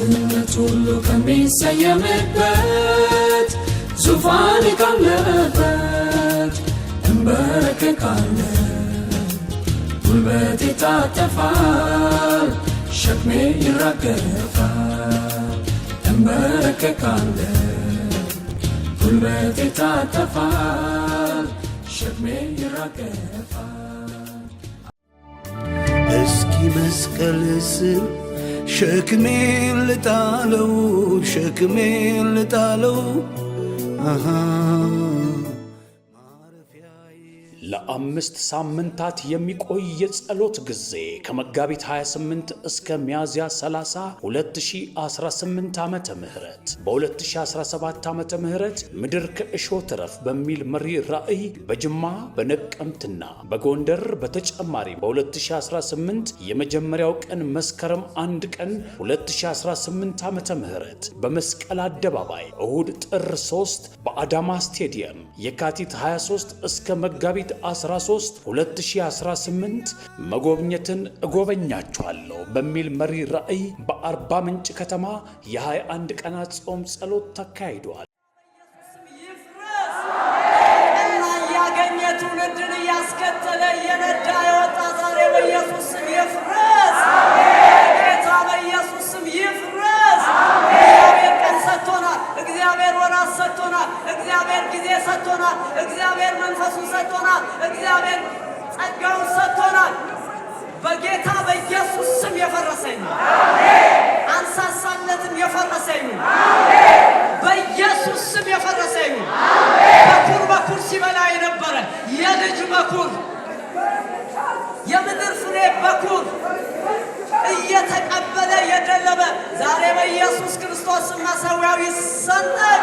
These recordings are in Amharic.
ጌትነት ሁሉ ከሚሰየምበት ዙፋን ካለበት እንበረከካለሁ ጉልበቴ ይታጠፋል ሸክሜ ይራገፋል እንበረከካለሁ ጉልበቴ ይታጠፋል ሸክሜ ይራገፋል እስኪ መስቀል ስር ሸክሜን ልጣለው ለአምስት ሳምንታት የሚቆይ የጸሎት ጊዜ ከመጋቢት 28 እስከ ሚያዝያ 30 2018 ዓመተ ምህረት በ2017 ዓመተ ምህረት ምድር ከእሾህ ትረፍ በሚል መሪ ራእይ በጅማ በነቀምትና በጎንደር በተጨማሪ በ2018 የመጀመሪያው ቀን መስከረም 1 ቀን 2018 ዓመተ ምህረት በመስቀል አደባባይ እሁድ ጥር 3 በአዳማ ስቴዲየም የካቲት 23 እስከ መጋቢት 13 2018 መጎብኘትን እጎበኛችኋለሁ በሚል መሪ ራእይ በአርባ ምንጭ ከተማ የ21 ቀናት ጾም ጸሎት ተካሂዷል። እና ያገኘ ትውልድን ያስከተለ የነዳ የወጣ ዛሬ በኢየሱስ ስም ይፍረስ። ጌታ በኢየሱስ ስም ይፍረስ። እግዚአብሔር ቀን ሰጥቶናል። እግዚአብሔር ወራት ሰጥቶናል። እግዚአብሔር ጊዜ ሰጥቶናል። እግዚአብሔር መንፈሱን ሰጥቶናል። እግዚአብሔር ጸጋውን ሰጥቶናል። በጌታ በኢየሱስ ስም የፈረሰኝ አንሳሳለትም የፈረሰኝ በኢየሱስ ስም የፈረሰኝ በኩር ሲበላ የነበረ የልጅ በኩር የምድር ፍሬ በኩር እየተቀበለ የደለበ ዛሬ በኢየሱስ ክርስቶስ መሠዊያው ይሰንጠቅ።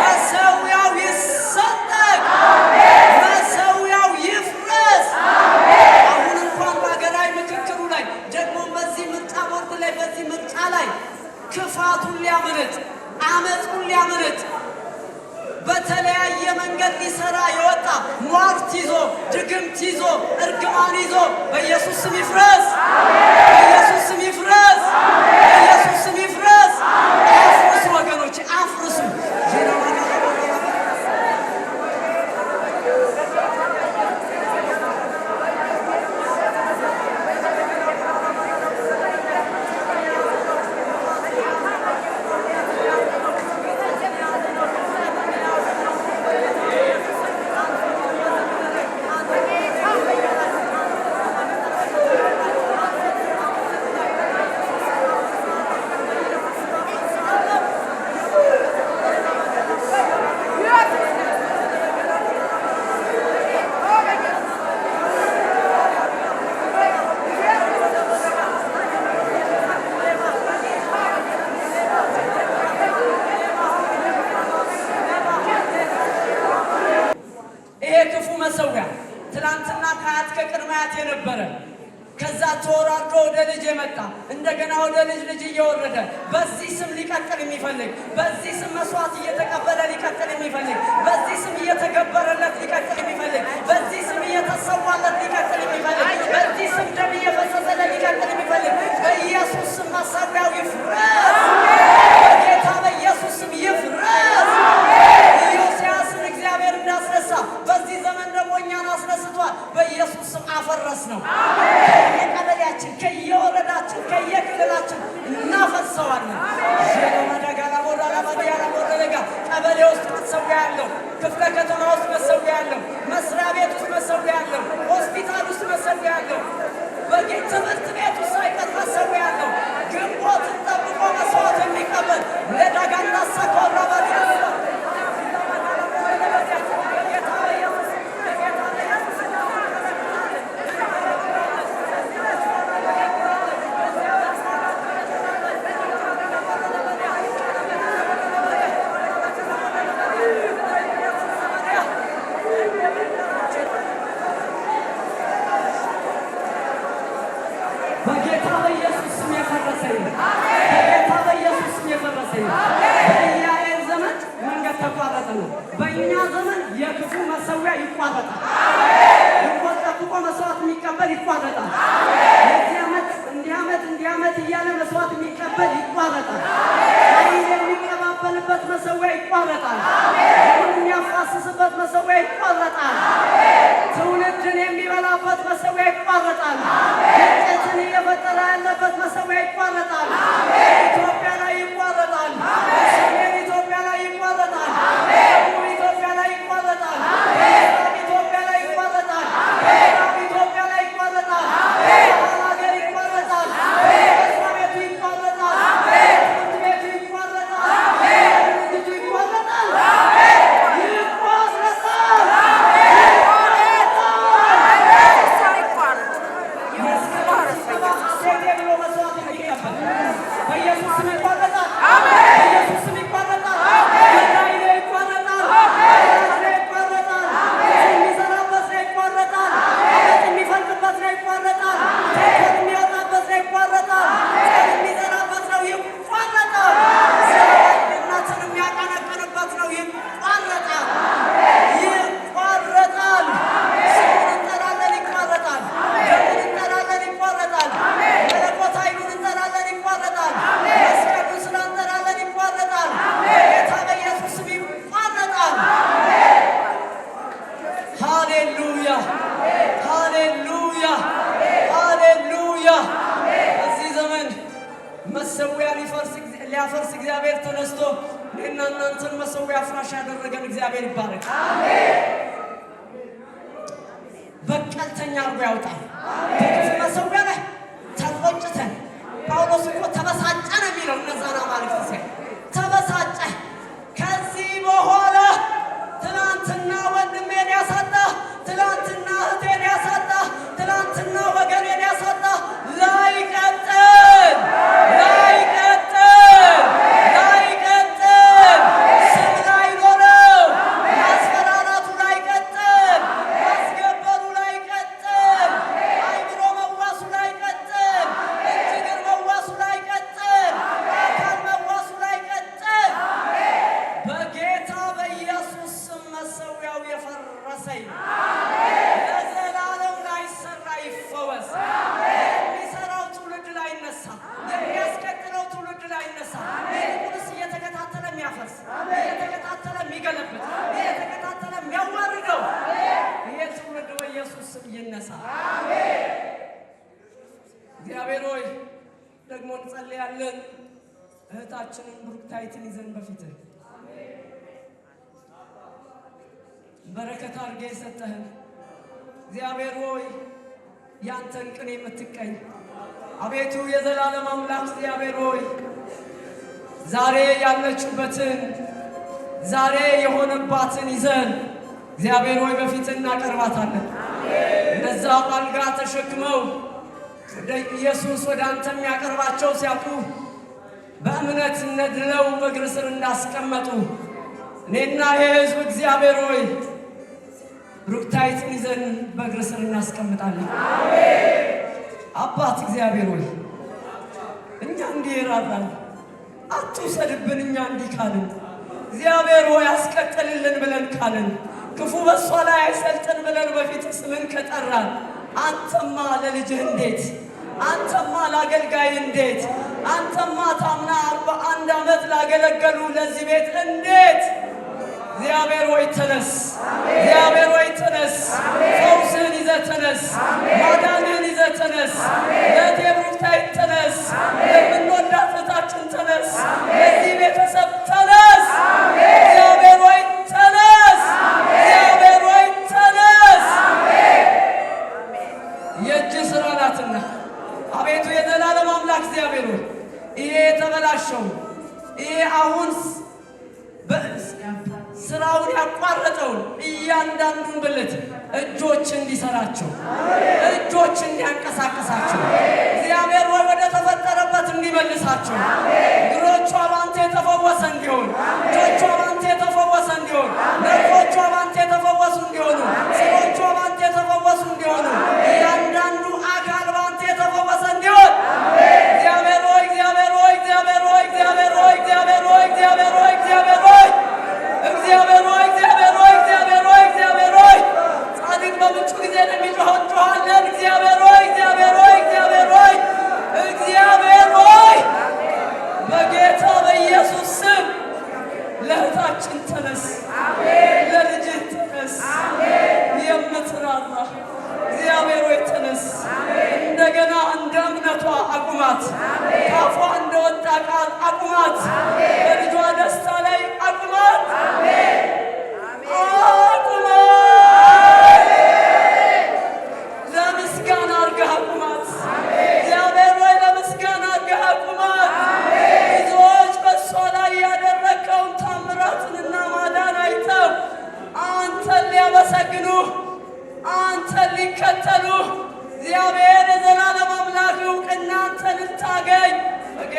መሠዊያው ይሰንጠቅ። መሠዊያው ይፍረስ። አሁን እንኳን በሀገራዊ ምክክሩ ላይ ደግሞ በዚህ ምርጫ ቦርድ ላይ በዚህ ምርጫ ላይ ክፋቱን ሊያመነጭ አመፁን ሊያመነጭ በተለያየ መንገድ ሊሰራ የወጣ ሟርት ይዞ ድግምት ይዞ እርግማን ይዞ በኢየሱስ ስም ይፍረስ። በኢየሱስ ስም ይፍረስ። በኢየሱስ ስም ይፍረስ። አፍርሱ ወገኖች አፍርሱ። ትላንትና ከአያት ከቅድመ አያት የነበረ ከዛ ተወራርዶ ወደ ልጅ የመጣ እንደገና ወደ ልጅ እየወረደ በዚህ ስም ሊቀጥል የሚፈልግ በዚህ ስም መስዋዕት እየተቀበለ ሊቀጥል የሚፈልግ በዚህ ስም እየተገበረለት ሊቀጥል የሚፈልግ በዚህ ስም እየተሰዋለት ሊቀጥል የሚፈልግ በዚህ ስም ደም እየፈሰሰለት ሊቀጥል የሚፈልግ በኢየሱስ ስም መሠዊያው ይፍረስ። በጌታ በኢየሱስ ስም ይፍረስ። ኢዮስያስን እግዚአብሔር እንዳስነሳ በዚህ ዘመን ደግሞ እኛን አስነስቷል። በኢየሱስ ስም አፈረስ ነው። ከየቀበሌያችን ከየወረዳችን ከየክልላችን እናፈርሰዋለን። ቀበሌ ውስጥ መሠዊያ ያለው፣ ክፍለ ከተማ ውስጥ መሠዊያ ያለው፣ መስሪያ ቤት ውስጥ መሠዊያ ያለው፣ ሆስፒታል ውስጥ መሠዊያ ያለው፣ ትምህርት ቤት ውስጥ ሳይቀር መሠዊያ ያለው ግንቦትን ጠብቆ መስዋዕት የሚቀበል ለዳጋና ሰኮራ በጌታ በኢየሱስ ስም የፈረሰኝ በጌታ በኢየሱስ ስም የፈረሰኝ በኢያኤል ዘመን መንገድ ተቋረጠ ነው። በእኛ ዘመን የክፉ መሠዊያ ይቋረጣል። ግንቦት ጠብቆ መስዋዕት የሚቀበል ይቋረጣል። የዚህ ዓመት እንዲህ ዓመት እያለ መስዋዕት የሚቀበል ይቋረጣል። ይቋረጣል። ኃይል የሚቀባበልበት መሠዊያ ይቋረጣል። የሚያፋስስበት መሠዊያ ይቋረጣል። ትውልድን የሚበላበት መሠዊያ ይቋረጣል። ግጭትን እየፈጠረ ያለበት መሠዊያ ይቋረጣል። ኢትዮጵያ ላይ ይቋረጣል። ሰሜን ኢትዮጵያ ላይ ይቋረጣል። ደቡብ ኢትዮጵያ ላይ ይቋረጣል። ኢትዮጵያ ላይ ይቋረጣል። ኢትዮጵያ ላይ ይቋረጣል። ሀገር ይቋረጣል። መስሪያ ቤቱ ይቋረጣል። ትምህርት ቤቱ ይቋረጣል። ድርጅቱ ይቋረጣል። ሊያፈርስ እግዚአብሔር ተነስቶ እኔና እናንተን መሠዊያ አፍራሽ ያደረገን እግዚአብሔር ይባረክ። በቀልተኛ አድርጎ ያውጣል። በክፉ መሠዊያ ላይ ተቆጭተን ጳውሎስ እኮ ተበሳጨ ነው የሚለው እነዛን አማልክት ሲያይ ተበሳጨ። ከዚህ በኋላ ትናንትና ወንድሜን ያሳጣ፣ ትናንትና እህቴን ያሳጣ፣ ትናንትና ወገኔን ያሳጣ ላይቀጥል ስም ላይኖረው፣ ማስፈራራቱ ላይቀጥል፣ ማስገበሩ ላይቀጥል፣ አይምሮ መዋሱ ላይቀጥል፣ እጅግር መዋሱ ላይቀጥል፣ አካል መዋሱ ላይቀጥል በጌታ በኢየሱስ ስም መሠዊያው የፈረሰ ለዘላለም ላይሰራ ይፈወስ። የሚሰራው ትውልድ ላይነሳ፣ የሚያስቀጥለው ትውልድ ላይነሳ፣ ይልቁንስ እየተከታተለ የሚያፈርስ፣ እየተከታተለ የሚገለብጥ፣ እየተከታተለ የሚያዋርደው ይሄ ትውልድ በኢየሱስ ስም ይነሳ። እግዚአብሔር ሆይ ደግሞ እንጸልያለን። እህታችንን ብሩክታይትን ይዘን በፊትህ በረከት አድርገህ የሰጠህን እግዚአብሔር ሆይ ያንተን ቅኔ የምትቀኝ አቤቱ የዘላለም አምላክ እግዚአብሔር ሆይ ዛሬ ያለችበትን ዛሬ የሆነባትን ይዘን እግዚአብሔር ሆይ በፊትህ እናቀርባታለን። እነዛ ባልጋ ተሸክመው ወደ ኢየሱስ ወደ አንተ የሚያቀርባቸው ሲያጡ በእምነት ነድለው በእግር ስር እንዳስቀመጡ እኔና የሕዝብ እግዚአብሔር ሆይ ብሩክታይትን ይዘን በእግር ስር እናስቀምጣለን። አባት እግዚአብሔር ሆይ እኛ እንዲህ ራራን አትውሰድብን፣ እኛ እንዲህ ካልን እግዚአብሔር ሆይ አስቀጥልልን ብለን ካልን ክፉ በሷ ላይ አይሰልጥን ብለን በፊት ስምን ከጠራን አንተማ ለልጅህ እንዴት፣ አንተማ ለአገልጋይ እንዴት፣ አንተማ ታምና 41 ዓመት ላገለገሉ ለዚህ ቤት እንዴት እግዚአብሔር ሆይ ተነስ፣ እግዚአብሔር ሆይ ተነስ፣ ፈውስህን ይዘህ ተነስ፣ ማዳንህን ይዘህ ተነስ፣ ለእቴ ብሩክታይት ተነስ፣ ለምንወዳት እህታችን ተነስ፣ ለዚህ ቤተሰብ ተነስ፣ እግዚአብሔር ሆይ ተነስ፣ እግዚአብሔር ሆይ ተነስ። የእጅ ሥራ ናትና አቤቱ የዘላለም አምላክ እግዚአብሔር ሆይ ይሄ የተበላሸው ይሄ አሁን ስራውን ያቋረጠውን እያንዳንዱን ብልት እጆች እንዲሰራቸው፣ እጆች እንዲያንቀሳቀሳቸው እግዚአብሔር ሆይ ወደ ተፈጠረበት እንዲመልሳቸው፣ እግሮቿ ባንተ የተፈወሰ እንዲሆን፣ እጆቿ ባንተ የተፈወሰ እንዲሆን፣ ነርቮቿ ባንተ የተፈወሱ እንዲሆኑ፣ ስሮቿ ባንተ የተፈወሱ እንዲሆኑ፣ እያንዳንዱ አካል ባንተ የተፈወሰ እንዲሆን እግዚአብሔር ሆይ እግዚአብሔር ሆይ እግዚአብሔር ሆይ እግዚአብሔር ሆይ እግዚአብሔር ሆይ እግዚአብሔር ሆይ እግዚአብሔር ሆይ እግዚአብሔር ሆይ እግዚአብሔር ሆይ እግዚአብሔር ሆይ እግዚአብሔር ሆይ ጻድቅ በምቹ ጊዜ እንደሚጮህ እንጮኻለን። እግዚአብሔር ሆይ እግዚአብሔር ሆይ እግዚአብሔር ሆይ እግዚአብሔር ሆይ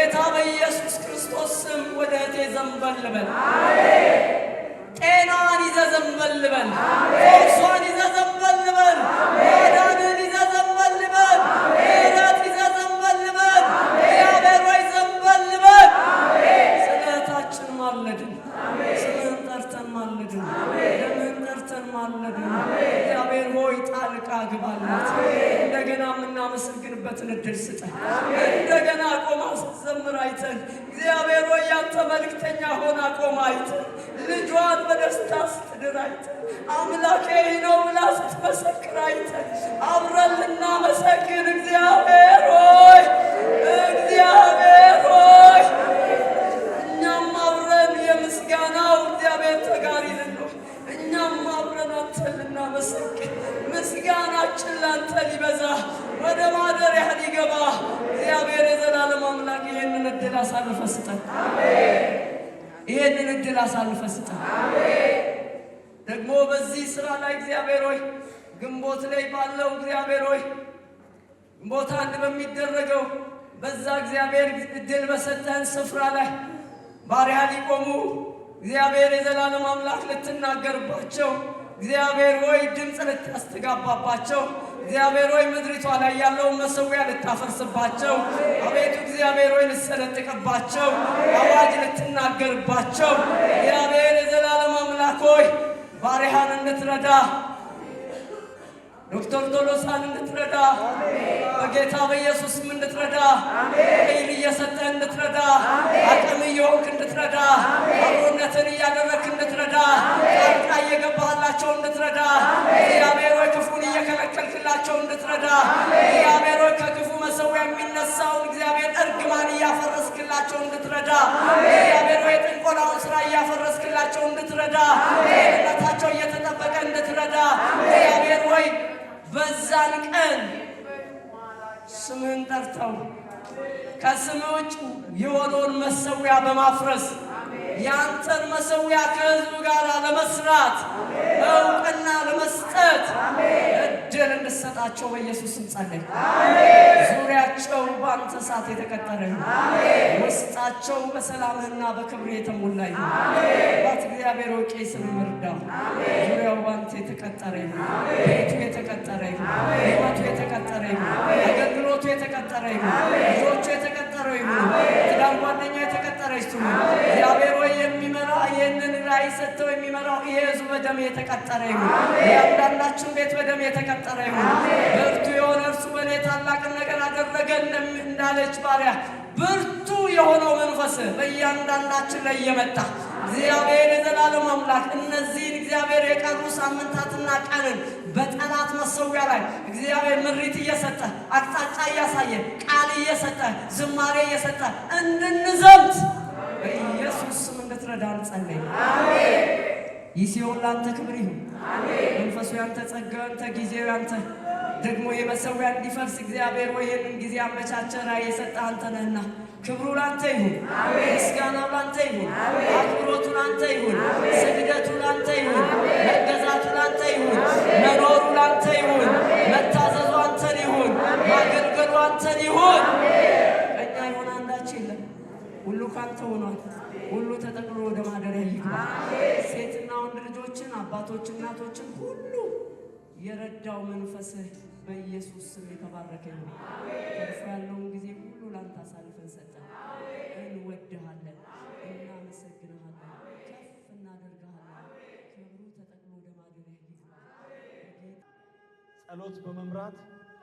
በጌታ በኢየሱስ ክርስቶስ ስም ወደ እህቴ ዘንበል በል። ጤናዋን ይዘህ ዘንበል በል። ፈውሷን ይዘህ ዘንበል በል። ማዳንን ይዘህ ዘንበል በል። ምሕረት ይዘህ ዘንበል በል። እግዚአብሔር ሆይ ዘንበል በል። ስለ እህታችን ማለድን፣ ስምህን ጠርተን ማለድን፣ ደምህን ጠርተን ማለድን። እግዚአብሔር ሆይ ጣልቃ ግባላት። እንደገና የምናመሰግንበትን እድል ስጠን። እንደገና ቆማ ስትዘምር አይተን እግዚአብሔር ሆይ ያንተ መልእክተኛ ሆና ቆማ አይተን ልጇን በደስታ ስትድር አይተን አምላኬ ነው ብላ ስትመሰክር አይተን አብረን ልናመሰግን እግዚአብሔር ሆይ እኛም አብረን የምስጋናው እግዚአብሔር ተጋሪ ልንሆን እኛም አብረን አንተን ልናመሰግን ምስጋናችን ላንተ ሊበዛ ወደ ማደሪያህ ሊገባ እግዚአብሔር የዘላለም አምላክ ይህንን እድል አሳልፈ ስጠን። ይህንን እድል አሳልፈ ስጠን። ደግሞ በዚህ ስራ ላይ እግዚአብሔር ሆይ ግንቦት ላይ ባለው እግዚአብሔር ሆይ ግንቦት 1 በሚደረገው በዛ እግዚአብሔር እድል በሰጠን ስፍራ ላይ ባሪያ ሊቆሙ እግዚአብሔር የዘላለም አምላክ ልትናገርባቸው እግዚአብሔር ሆይ ድምፅ ልታስተጋባባቸው እግዚአብሔር ሆይ ምድሪቷ ላይ ያለውን መሰዊያ ልታፈርስባቸው አቤቱ እግዚአብሔር ሆይ ልትሰነጥቀባቸው አዋጅ ልትናገርባቸው እግዚአብሔር የዘላለም አምላክ ሆይ ባሪያህን እንድትረዳ ዶክተር ቶሎሳን እንድትረዳ በጌታ በኢየሱስም እንድትረዳ ኃይል እየሰጠህ እንድትረዳ አቅም እየሆንክ እንድትረዳ አብሮነትን እያደረግክ እንድትረዳ ጣልቃ እየገባህላቸው እንድትረዳ እግዚአብሔር ሆይ ክፉን እየከለከልክላቸው እንድትረዳ እግዚአብሔር ሆይ ከክፉ መሰዊያ የሚነሳውን እግዚአብሔር እርግማን እያፈረስክላቸው እንድትረዳ እግዚአብሔር ሆይ የጥንቆላውን ስራ እያፈረስክላቸው እንድትረዳ ጤንነታቸው እየተጠበቀ እንድትረዳ እግዚአብሔር ሆይ በዛን ቀን ስምህን ጠርተው ከስምህ ውጭ የሆነውን መሰዊያ በማፍረስ ያንተን መሰዊያ ከህዝቡ ጋር ለመስራት እውቅና ለመስጠት እድል እንድትሰጣቸው በኢየሱስም ጸለይ። ዙሪያቸው በአንተ እሳት የተቀጠረ ይሁን። ውስጣቸው በሰላምህና በክብር የተሞላ ይሁን። ባት እግዚአብሔር ሆይ ቄስንም እርዳው። ዙሪያው በአንተ የተቀጠረ ይሁን። ቤቱ የተቀጠረ ይሁን። ሕይወቱ የተቀጠረ ይሁን። አገልግሎቱ የተቀጠረ ይሁን። ልጆቹ የተቀጠረ ይሁን። ትዳር ጓደኛ የተቀጠረ ይሁን። እግዚአብሔር ሆይ የሚመራ ይህንን ራእይ ሰጥተው የሚመራው ይሄ ህዝብ በደም የተቀጠረ ይሁን። እያንዳንዳችን ቤት በደም የተቀጠረ ይሁን። ብርቱ የሆነ እርሱ በእኔ ታላቅን ነገር አደረገ እንዳለች ባሪያ ብርቱ የሆነው መንፈስ በእያንዳንዳችን ላይ እየመጣ እግዚአብሔር የዘላለም አምላክ እነዚህን እግዚአብሔር የቀሩ ሳምንታትና ቀንን በጠላት መሰዊያ ላይ እግዚአብሔር ምሪት እየሰጠ አቅጣጫ እያሳየ ቃል እየሰጠ ዝማሬ እየሰጠ እንድንዘምት በኢየሱስ ስም እንድትረዳን ጸለይ። አሜን። ይህ ሲሆን ላንተ ክብር ይሁን። አሜን። መንፈሱ ያንተ፣ ጸጋው ያንተ፣ ጊዜው ያንተ። ደግሞ የመሰዊያ እንዲፈርስ እግዚአብሔር ወይ ይህንን ጊዜ አመቻቸ ራእይ የሰጠህ አንተ ነህና ክብሩ ላንተ ይሁን። አሜን። ምስጋናው ላንተ ይሁን። አሜን። አክብሮቱ ላንተ ይሁን። አሜን። ስግደቱ ላንተ ይሁን። አሜን። መገዛቱ ላንተ ይሁን። አሜን። መኖሩ ላንተ ይሁን። አሜን። መታዘዙ አንተን ይሁን። አሜን። ማገልገሉ አንተን ይሁን። እኛ የሆነ አንዳች የለም። ሁሉ ካንተ ሆኗል። ሁሉ ተጠቅሎ ወደ ማደሪያ ይግባ። ሴትና ወንድ ልጆችን፣ አባቶች፣ እናቶችን ሁሉ የረዳው መንፈስህ በኢየሱስ ስም የተባረከ ይሁን። ከፍ ያለውን ጊዜ ሁሉ ላንተ አሳልፈን ሰጠን። እንወድሃለን፣ እናመሰግንሃለን፣ ከፍ እናደርግሃለን። ክብሩ ተጠቅሎ ወደ ማደሪያ ይግባ። ጸሎት በመምራት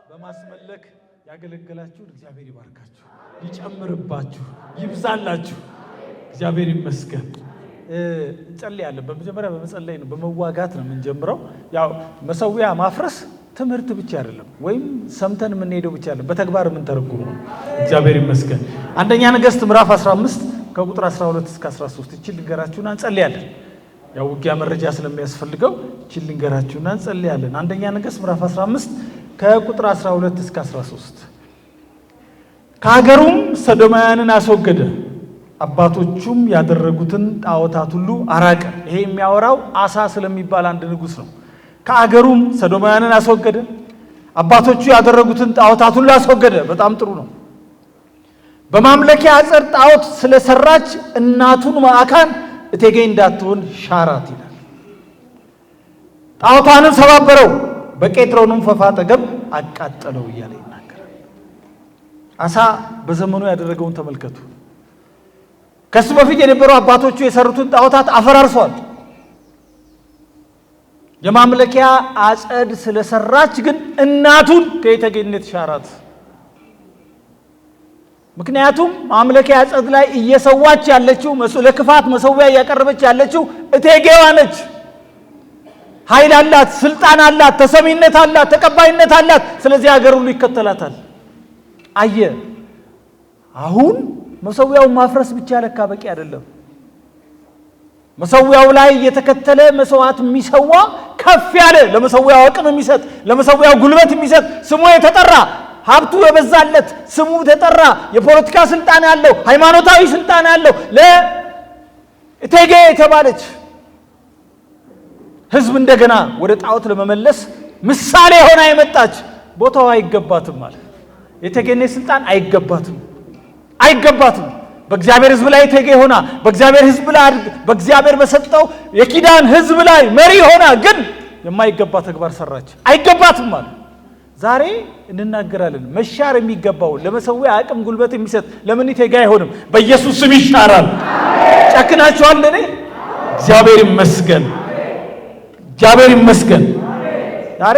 በማስመለክ ያገለገላችሁ እግዚአብሔር ይባርካችሁ፣ ይጨምርባችሁ፣ ይብዛላችሁ። እግዚአብሔር ይመስገን። እንጸልያለን። በመጀመሪያ በመጸለይ ነው፣ በመዋጋት ነው የምንጀምረው። ያው መሰዊያ ማፍረስ ትምህርት ብቻ አይደለም፣ ወይም ሰምተን የምንሄደው ብቻ አይደለም፣ በተግባር የምንተረጉመው ነው። እግዚአብሔር ይመስገን። አንደኛ ነገሥት ምዕራፍ 15 ከቁጥር 12 እስከ 13 እቺን ልንገራችሁና እንጸልያለን። ያው ውጊያ መረጃ ስለሚያስፈልገው እቺን ልንገራችሁና እንጸልያለን። አንደኛ ነገሥት ምዕራፍ 15 ከቁጥር 12 እስከ 13 ከሀገሩም ሰዶማውያንን አስወገደ፣ አባቶቹም ያደረጉትን ጣዖታት ሁሉ አራቀ። ይሄ የሚያወራው አሳ ስለሚባል አንድ ንጉሥ ነው። ከአገሩም ሰዶማውያንን አስወገደ፣ አባቶቹ ያደረጉትን ጣዖታት ሁሉ አስወገደ። በጣም ጥሩ ነው። በማምለኪያ አጸድ ጣዖት ስለሰራች እናቱን መዓካን እቴጌ እንዳትሆን ሻራት ይላል። ጣዖቷንም ሰባበረው፣ በቄጥሮንም ፈፋ አጠገብ አቃጠለው እያለ ይናገራል። አሳ በዘመኑ ያደረገውን ተመልከቱ። ከሱ በፊት የነበሩ አባቶቹ የሰሩትን ጣዖታት አፈራርሷል። የማምለኪያ አጸድ ስለሰራች ግን እናቱን ከእቴጌነት ሻራት። ምክንያቱም ማምለኪያ አጸድ ላይ እየሰዋች ያለችው ለክፋት መሰዊያ እያቀረበች ያለችው እቴጌዋ ነች። ኃይል አላት፣ ስልጣን አላት፣ ተሰሚነት አላት፣ ተቀባይነት አላት። ስለዚህ ሀገር ሁሉ ይከተላታል። አየ አሁን መሰዊያውን ማፍረስ ብቻ ለካ በቂ አይደለም። መሰዊያው ላይ የተከተለ መስዋዕት የሚሰዋ ከፍ ያለ ለመሰዊያው አቅም የሚሰጥ ለመሰዊያው ጉልበት የሚሰጥ ስሙ የተጠራ ሀብቱ የበዛለት ስሙ የተጠራ የፖለቲካ ስልጣን ያለው ሃይማኖታዊ ስልጣን ያለው ለእቴጌ የተባለች ህዝብ እንደገና ወደ ጣዖት ለመመለስ ምሳሌ ሆና የመጣች ቦታው አይገባትም ማለት የእቴጌነት ስልጣን አይገባትም። በእግዚአብሔር ህዝብ ላይ እቴጌ ሆና በእግዚአብሔር ህዝብ ላይ በእግዚአብሔር በሰጠው የኪዳን ህዝብ ላይ መሪ ሆና ግን የማይገባ ተግባር ሰራች። አይገባትም ማለት ዛሬ እንናገራለን። መሻር የሚገባው ለመሰዊያ አቅም ጉልበት የሚሰጥ ለምን እቴጌ አይሆንም? በኢየሱስ ስም ይሻራል። ጨክናችኋል? ለኔ እግዚአብሔር ይመስገን። ዛሬ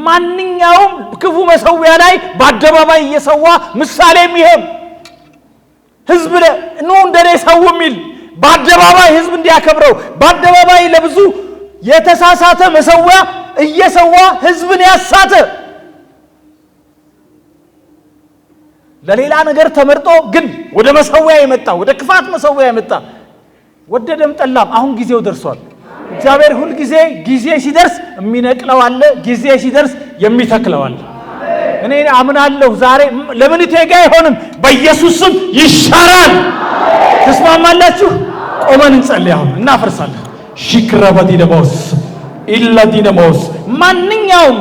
ማንኛውም ክፉ መሰዊያ ላይ በአደባባይ እየሰዋ ምሳሌ የሚሆን ህዝብ ነው እንደኔ ሰው የሚል በአደባባይ ህዝብ እንዲያከብረው በአደባባይ ለብዙ የተሳሳተ መሰዊያ እየሰዋ ህዝብን ያሳተ ለሌላ ነገር ተመርጦ ግን ወደ መሰዊያ የመጣ ወደ ክፋት መሰዊያ የመጣ ወደደም ጠላም አሁን ጊዜው ደርሷል። እግዚአብሔር ሁሉ ጊዜ ሲደርስ የሚነቅለው አለ፣ ጊዜ ሲደርስ የሚተክለው አለ። እኔ አምናለሁ ዛሬ ለምን እቴጌ አይሆንም? በኢየሱስ ስም ይሻራል። ተስማማላችሁ? ቆመን እንጸልይ። አሁን እናፈርሳለን። ሽክራባዲ ደሞስ ኢላዲ ደሞስ ማንኛውም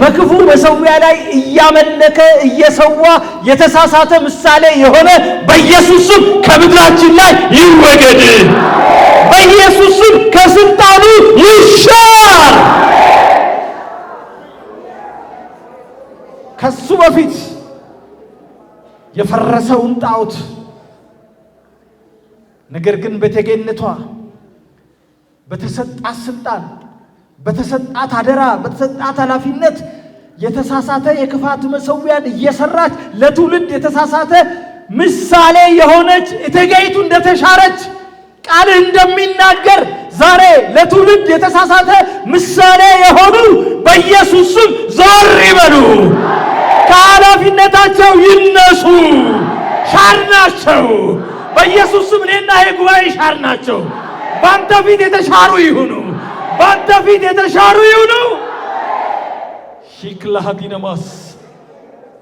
በክፉ መሰዊያ ላይ እያመለከ እየሰዋ የተሳሳተ ምሳሌ የሆነ በኢየሱስ ስም ከምድራችን ላይ ይወገድ። በኢየሱስ ስም ከስልጣኑ ይሻር። ከሱ በፊት የፈረሰውን ጣዖት ነገር ግን በእቴጌነቷ በተሰጣት ስልጣን በተሰጣት አደራ በተሰጣት ኃላፊነት የተሳሳተ የክፋት መሰዊያን እየሰራች ለትውልድ የተሳሳተ ምሳሌ የሆነች እቴጌይቱ እንደተሻረች ቃል እንደሚናገር ዛሬ ለትውልድ የተሳሳተ ምሳሌ የሆኑ በኢየሱስ ስም ዞር ይበሉ፣ ከኃላፊነታቸው ይነሱ። ሻርናቸው በኢየሱስ ስም። እኔና የጉባኤ ሻርናቸው ባንተ ፊት የተሻሩ ይሁኑ፣ ባንተ ፊት የተሻሩ ይሁኑ። ሺክላሃ ዲነማስ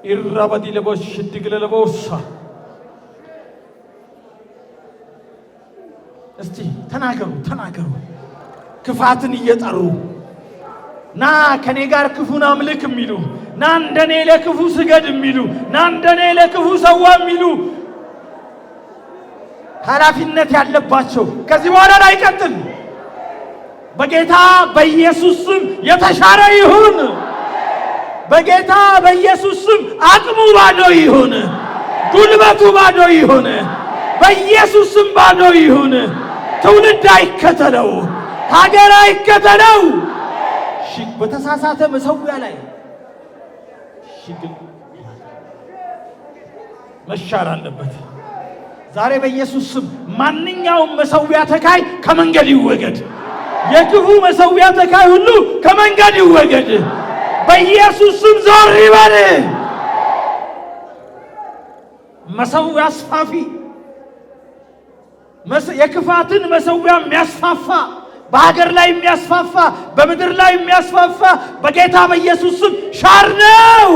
ኢራባዲ ለቦሽ ድግለለቦሳ እስቲ ተናገሩ። ክፋትን እየጠሩ ና ከኔ ጋር ክፉን አምልክ የሚሉ ና እንደኔ ለክፉ ስገድ የሚሉ ና እንደኔ ለክፉ ሰዋ የሚሉ ኃላፊነት ያለባቸው ከዚህ በኋላ አይቀጥል። በጌታ በኢየሱስ ስም የተሻረ ይሁን። በጌታ በኢየሱስ ስም አቅሙ ባዶ ይሁን፣ ጉልበቱ ባዶ ይሁን፣ በኢየሱስ ስም ባዶ ይሁን። ትውልድ አይከተለው፣ ሀገር አይከተለው። በተሳሳተ መሰዊያ ላይ መሻር አለበት። ዛሬ በኢየሱስ ስም ማንኛውም መሰዊያ ተካይ ከመንገድ ይወገድ። የክፉ መሰዊያ ተካይ ሁሉ ከመንገድ ይወገድ። በኢየሱስ ስም ዞር ይበል። መሰዊያ አስፋፊ የክፋትን መሰዊያ የሚያስፋፋ በሀገር ላይ የሚያስፋፋ በምድር ላይ የሚያስፋፋ በጌታ በኢየሱስ ስም ሻር ነው።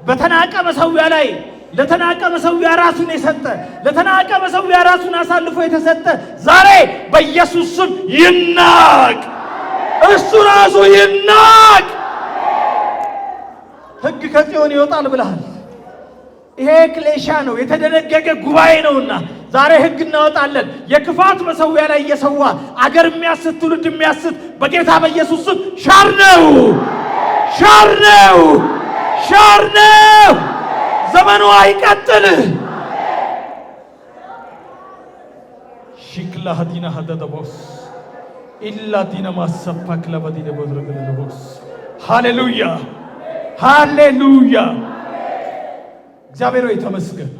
በተናቀ መሰዊያ ላይ ለተናቀ መሰዊያ ራሱን የሰጠ ለተናቀ መሰዊያ ራሱን አሳልፎ የተሰጠ ዛሬ በኢየሱስ ስም ይናቅ። እሱ ራሱ ይናቅ። ሕግ ከጽዮን ይወጣል ብለሃል። ይሄ ክሌሻ ነው የተደነገገ ጉባኤ ነውና ዛሬ ሕግ እናወጣለን። የክፋት መሰዊያ ላይ እየሰዋ አገር የሚያስት ትውልድ የሚያስት በጌታ በኢየሱስ ስም ሻር ነው፣ ሻር ነው፣ ሻር ነው። ዘመኑ አይቀጥል። ሽክላ ሀዲና ሀደደቦስ ኢላ ዲና ማሰፋክ ለበዲነ ቦድረገለቦስ ሃሌሉያ፣ ሃሌሉያ። እግዚአብሔር ሆይ ተመስገን፣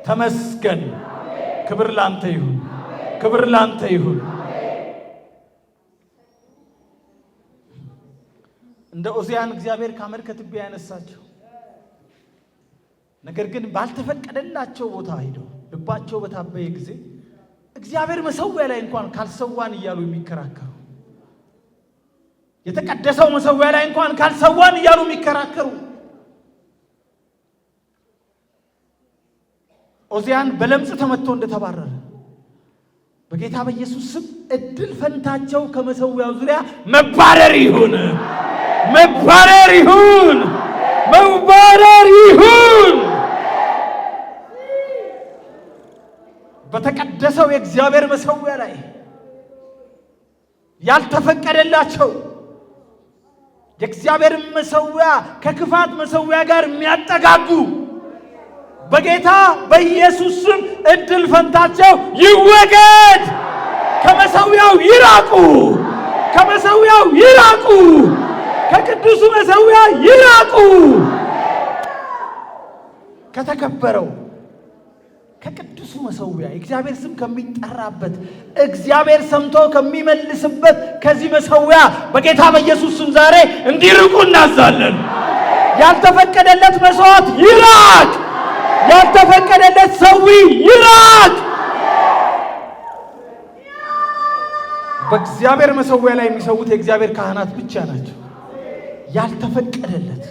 ተመስገን። ክብር ላንተ ይሁን፣ ክብር ላንተ ይሁን። እንደ ኦዚያን እግዚአብሔር ከአመድ ከትቢያ ያነሳቸው፣ ነገር ግን ባልተፈቀደላቸው ቦታ ሄደው ልባቸው በታበየ ጊዜ እግዚአብሔር መሰዊያ ላይ እንኳን ካልሰዋን እያሉ የሚከራከሩ፣ የተቀደሰው መሰዊያ ላይ እንኳን ካልሰዋን እያሉ የሚከራከሩ ኦዚያን በለምጽ ተመቶ እንደተባረረ በጌታ በኢየሱስ ስም እድል ፈንታቸው ከመሰዊያው ዙሪያ መባረር ይሁን፣ መባረር ይሁን፣ መባረር ይሁን። በተቀደሰው የእግዚአብሔር መሰዊያ ላይ ያልተፈቀደላቸው የእግዚአብሔር መሰዊያ ከክፋት መሰዊያ ጋር የሚያጠጋጉ በጌታ በኢየሱስ ስም እድል ፈንታቸው ይወገድ። ከመሰዊያው ይራቁ፣ ከመሰዊያው ይራቁ፣ ከቅዱሱ መሰዊያ ይራቁ። ከተከበረው ከቅዱሱ መሰዊያ እግዚአብሔር ስም ከሚጠራበት እግዚአብሔር ሰምቶ ከሚመልስበት ከዚህ መሰዊያ በጌታ በኢየሱስ ስም ዛሬ እንዲርቁ እናዛለን። ያልተፈቀደለት መስዋዕት ይራቅ፣ ያልተፈቀደለት ሰዊ ይራቅ። በእግዚአብሔር መሰዊያ ላይ የሚሰውት የእግዚአብሔር ካህናት ብቻ ናቸው። ያልተፈቀደለት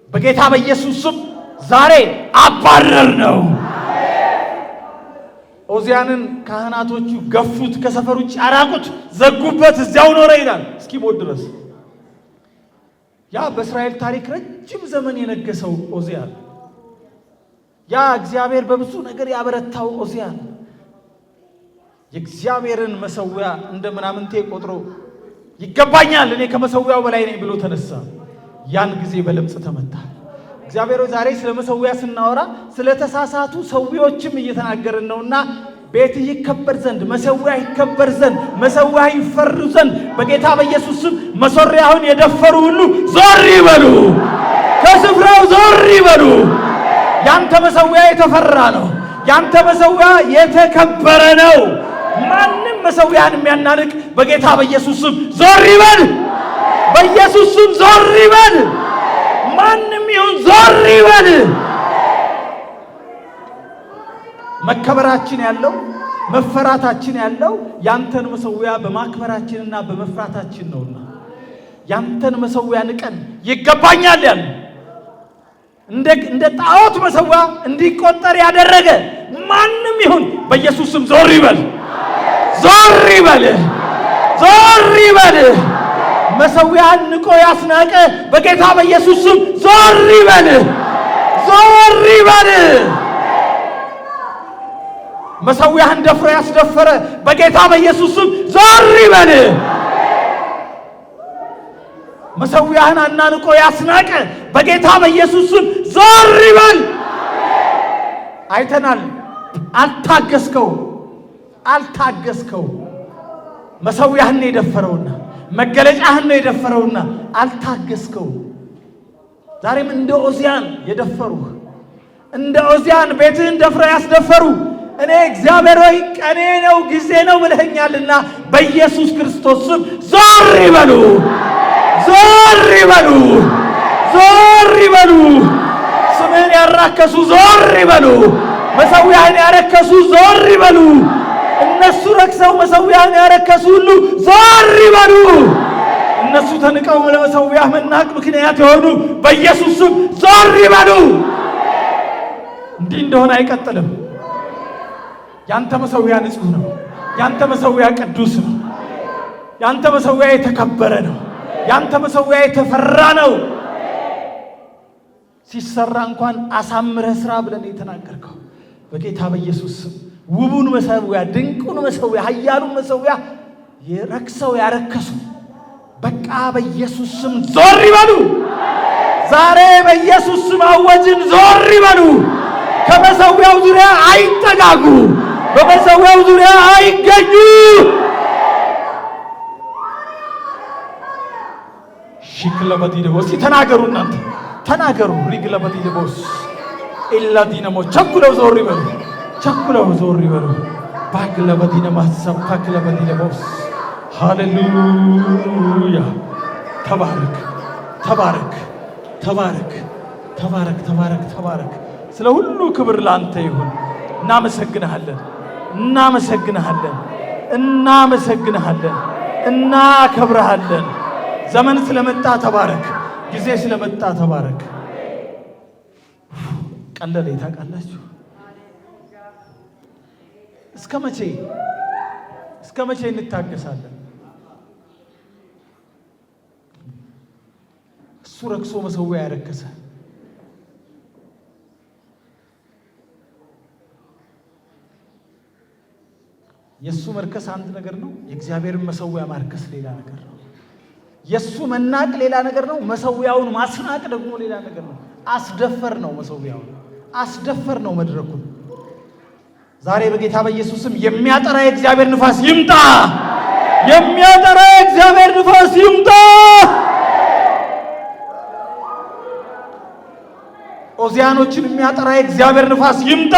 በጌታ በኢየሱስ ስም ዛሬ አባረር ነው። ኦዚያንን ካህናቶቹ ገፉት፣ ከሰፈር ውጭ አራቁት፣ ዘጉበት፣ እዚያው ኖረ ይላል እስኪሞት ድረስ። ያ በእስራኤል ታሪክ ረጅም ዘመን የነገሰው ኦዚያን፣ ያ እግዚአብሔር በብዙ ነገር ያበረታው ኦዚያን የእግዚአብሔርን መሰዊያ እንደ ምናምንቴ ቆጥሮ ይገባኛል እኔ ከመሰዊያው በላይ ነኝ ብሎ ተነሳ። ያን ጊዜ በለምጽ ተመታ። እግዚአብሔር ዛሬ ስለ መሰዊያ ስናወራ ስለ ተሳሳቱ ሰዊዎችም እየተናገርን ነውና ቤት ይከበር ዘንድ መሰዊያ ይከበር ዘንድ መሰዊያ ይፈሩ ዘንድ በጌታ በኢየሱስ ስም መሰዊያውን የደፈሩ ሁሉ ዞር ይበሉ፣ ከስፍራው ዞር ይበሉ። ያንተ መሰዊያ የተፈራ ነው። ያንተ መሰዊያ የተከበረ ነው። ማንም መሰዊያን የሚያናንቅ በጌታ በኢየሱስ ስም ዞር ይበል፣ በኢየሱስ ስም ዞር ይበል። ማንም ይሁን ዞር ይበል። መከበራችን ያለው መፈራታችን ያለው ያንተን መሰዊያ በማክበራችንና በመፍራታችን ነውና ያንተን መሰዊያ ንቀን ይገባኛል ያለ እንደ ጣዖት መሰዊያ እንዲቆጠር ያደረገ ማንም ይሁን በኢየሱስ ስም ዞር ይበል፣ ዞር ይበል፣ ዞር ይበል። መሰዊያን ንቆ ያስናቀ በጌታ በኢየሱስ ስም ዞር ይበል፣ ዞር ይበል። መሰዊያን ደፍሮ ያስደፈረ በጌታ በኢየሱስ ስም ዞር ይበል። መሰዊያን አናንቆ ያስናቀ በጌታ በኢየሱስ ስም ዞር ይበል። አይተናል። አልታገስከው፣ አልታገስከው። መሰዊያን የደፈረውና መገለጫህን ነው የደፈረውና አልታገስከው። ዛሬም እንደ ኦዚያን የደፈሩ እንደ ኦዚያን ቤትህን ደፍረው ያስደፈሩ እኔ እግዚአብሔር ሆይ ቀኔ ነው ጊዜ ነው ብለኸኛልና በኢየሱስ ክርስቶስ ስም ዞር ይበሉ፣ ዞር ይበሉ፣ ዞር ይበሉ። ስምህን ያራከሱ ዞር ይበሉ፣ መሰዊያህን ያረከሱ ዞር ይበሉ። እነሱ ረክሰው መሰዊያን ያረከሱ ሁሉ ዞር ይበሉ። እነሱ ተንቀው ለመሰዊያ መናቅ ምክንያት የሆኑ በኢየሱስ ስም ዞር ይበሉ። እንዲህ እንደሆነ አይቀጥልም። ያንተ መሰዊያ ንጹህ ነው። ያንተ መሰዊያ ቅዱስ ነው። ያንተ መሰዊያ የተከበረ ነው። ያንተ መሰዊያ የተፈራ ነው። ሲሰራ እንኳን አሳምረህ ስራ ብለን የተናገርከው በጌታ በኢየሱስ ስም ውቡን መሰዊያ፣ ድንቁን መሰዊያ፣ ኃያሉን መሰዊያ የረክሰው ያረከሱ በቃ በኢየሱስ ስም ዞር ይበሉ። ዛሬ በኢየሱስ ስም አወጅን፣ ዞር ይበሉ። ከመሰዊያው ዙሪያ አይጠጋጉ፣ በመሰዊያው ዙሪያ አይገኙ። ሽክለበዲደቦስ ተናገሩ፣ እናንተ ተናገሩ። ሪግለበዲደቦስ ኢላዲነሞ ቸኩለው ዞር ይበሉ፣ ቸኩለው ዞር ይበሉ። ባግለበዲነማስ ባግለበዲደቦስ ሃሌሉያ። ተባረክ ተባረክ ተባረክ ተባረክ ተባረክ ተባረክ። ስለ ሁሉ ክብር ላንተ ይሁን። እናመሰግንሃለን እናመሰግንሃለን እናመሰግንሃለን እናከብርሃለን። ዘመን ስለመጣ ተባረክ፣ ጊዜ ስለመጣ ተባረክ። ቀለለ ታውቃላችሁ። እስከ መቼ እንታገሳለን? እሱ ረክሶ መሰዊያ ያረከሰ የሱ መርከስ አንድ ነገር ነው። የእግዚአብሔርን መሰዊያ ማርከስ ሌላ ነገር ነው። የሱ መናቅ ሌላ ነገር ነው። መሰዊያውን ማስናቅ ደግሞ ሌላ ነገር ነው። አስደፈር ነው መሰዊያውን፣ አስደፈር ነው መድረኩን። ዛሬ በጌታ በኢየሱስም የሚያጠራ የእግዚአብሔር ንፋስ ይምጣ፣ የሚያጠራ የእግዚአብሔር ንፋስ ይምጣ። ኦዚያኖችን የሚያጠራ የእግዚአብሔር ንፋስ ይምጣ።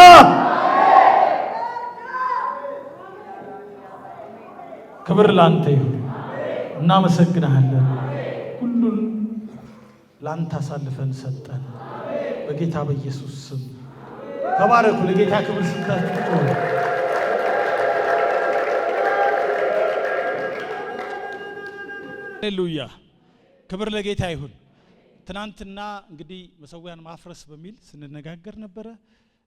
ክብር ላንተ ይሁን። እናመሰግናለን። ሁሉን ላንተ አሳልፈን ሰጠን። በጌታ በኢየሱስ ስም ተባረኩ። ለጌታ ክብር ስጣችሁ። ሃሌሉያ። ክብር ለጌታ ይሁን። ትናንትና እንግዲህ መሰዊያን ማፍረስ በሚል ስንነጋገር ነበረ።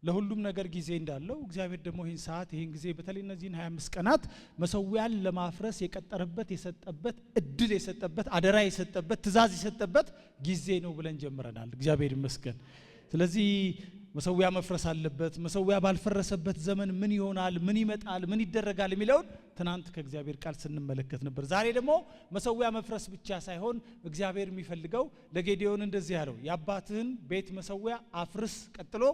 ለሁሉም ነገር ጊዜ እንዳለው እግዚአብሔር ደግሞ ይህን ሰዓት ይህን ጊዜ በተለይ እነዚህን 25 ቀናት መሰዊያን ለማፍረስ የቀጠረበት የሰጠበት እድል የሰጠበት አደራ የሰጠበት ትእዛዝ የሰጠበት ጊዜ ነው ብለን ጀምረናል። እግዚአብሔር ይመስገን። ስለዚህ መሰዊያ መፍረስ አለበት። መሰዊያ ባልፈረሰበት ዘመን ምን ይሆናል፣ ምን ይመጣል፣ ምን ይደረጋል የሚለውን ትናንት ከእግዚአብሔር ቃል ስንመለከት ነበር። ዛሬ ደግሞ መሰዊያ መፍረስ ብቻ ሳይሆን እግዚአብሔር የሚፈልገው ለጌዲዮን እንደዚህ ያለው የአባትህን ቤት መሰዊያ አፍርስ፣ ቀጥሎ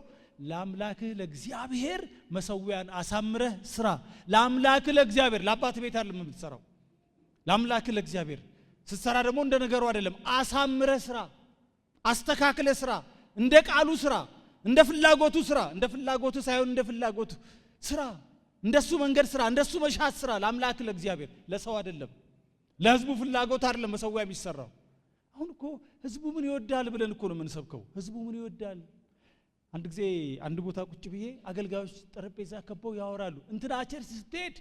ለአምላክህ ለእግዚአብሔር መሰዊያን አሳምረህ ስራ። ለአምላክህ ለእግዚአብሔር፣ ለአባትህ ቤት አይደለም የምትሰራው፣ ለአምላክህ ለእግዚአብሔር ስትሰራ ደግሞ እንደ ነገሩ አይደለም። አሳምረህ ስራ፣ አስተካክለህ ስራ፣ እንደ ቃሉ ስራ፣ እንደ ፍላጎቱ ስራ። እንደ ፍላጎቱ ሳይሆን እንደ ፍላጎቱ ስራ፣ እንደሱ መንገድ ስራ፣ እንደሱ መሻት ስራ። ለአምላክህ ለእግዚአብሔር፣ ለሰው አይደለም፣ ለህዝቡ ፍላጎት አይደለም መሰዊያ የሚሰራው። አሁን እኮ ህዝቡ ምን ይወዳል ብለን እኮ ነው የምንሰብከው። ህዝቡ ምን ይወዳል? አንድ ጊዜ አንድ ቦታ ቁጭ ብዬ አገልጋዮች ጠረጴዛ ከበው ያወራሉ። እንትና ቸርች ስትሄድ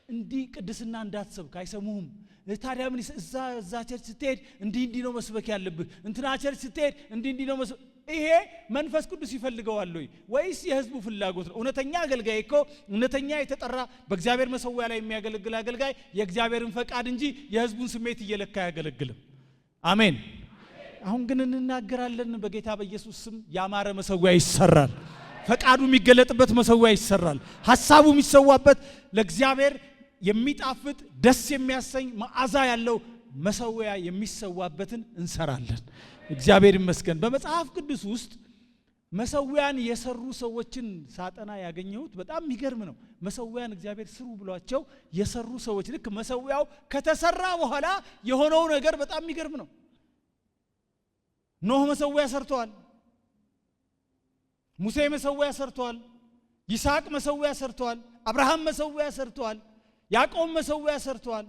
እንዲህ ቅድስና እንዳትሰብክ አይሰሙህም። ታዲያ ምን እዛ ቸርች ስትሄድ እንዲህ ነው መስበክ ያለብህ፣ እንትና ቸርች ስትሄድ እንዲህ ነው መስበክ። ይሄ መንፈስ ቅዱስ ይፈልገዋል ወይስ የህዝቡ ፍላጎት ነው? እውነተኛ አገልጋይ እኮ እውነተኛ የተጠራ በእግዚአብሔር መሰዊያ ላይ የሚያገለግል አገልጋይ የእግዚአብሔርን ፈቃድ እንጂ የህዝቡን ስሜት እየለካ አያገለግልም። አሜን። አሁን ግን እንናገራለን በጌታ በኢየሱስ ስም ያማረ መሰዊያ ይሰራል። ፈቃዱ የሚገለጥበት መሰዊያ ይሰራል። ሐሳቡ የሚሰዋበት ለእግዚአብሔር የሚጣፍጥ ደስ የሚያሰኝ መዓዛ ያለው መሰዊያ የሚሰዋበትን እንሰራለን። እግዚአብሔር ይመስገን። በመጽሐፍ ቅዱስ ውስጥ መሰዊያን የሰሩ ሰዎችን ሳጠና ያገኘሁት በጣም የሚገርም ነው። መሰዊያን እግዚአብሔር ስሩ ብሏቸው የሰሩ ሰዎች ልክ መሰዊያው ከተሰራ በኋላ የሆነው ነገር በጣም የሚገርም ነው። ኖህ መሰዊያ ሰርቷል። ሙሴ መሰዊያ ሰርቷል። ይስሐቅ መሰዊያ ሰርቷል። አብርሃም መሰዊያ ሰርቷል። ያዕቆብ መሰዊያ ሰርቷል።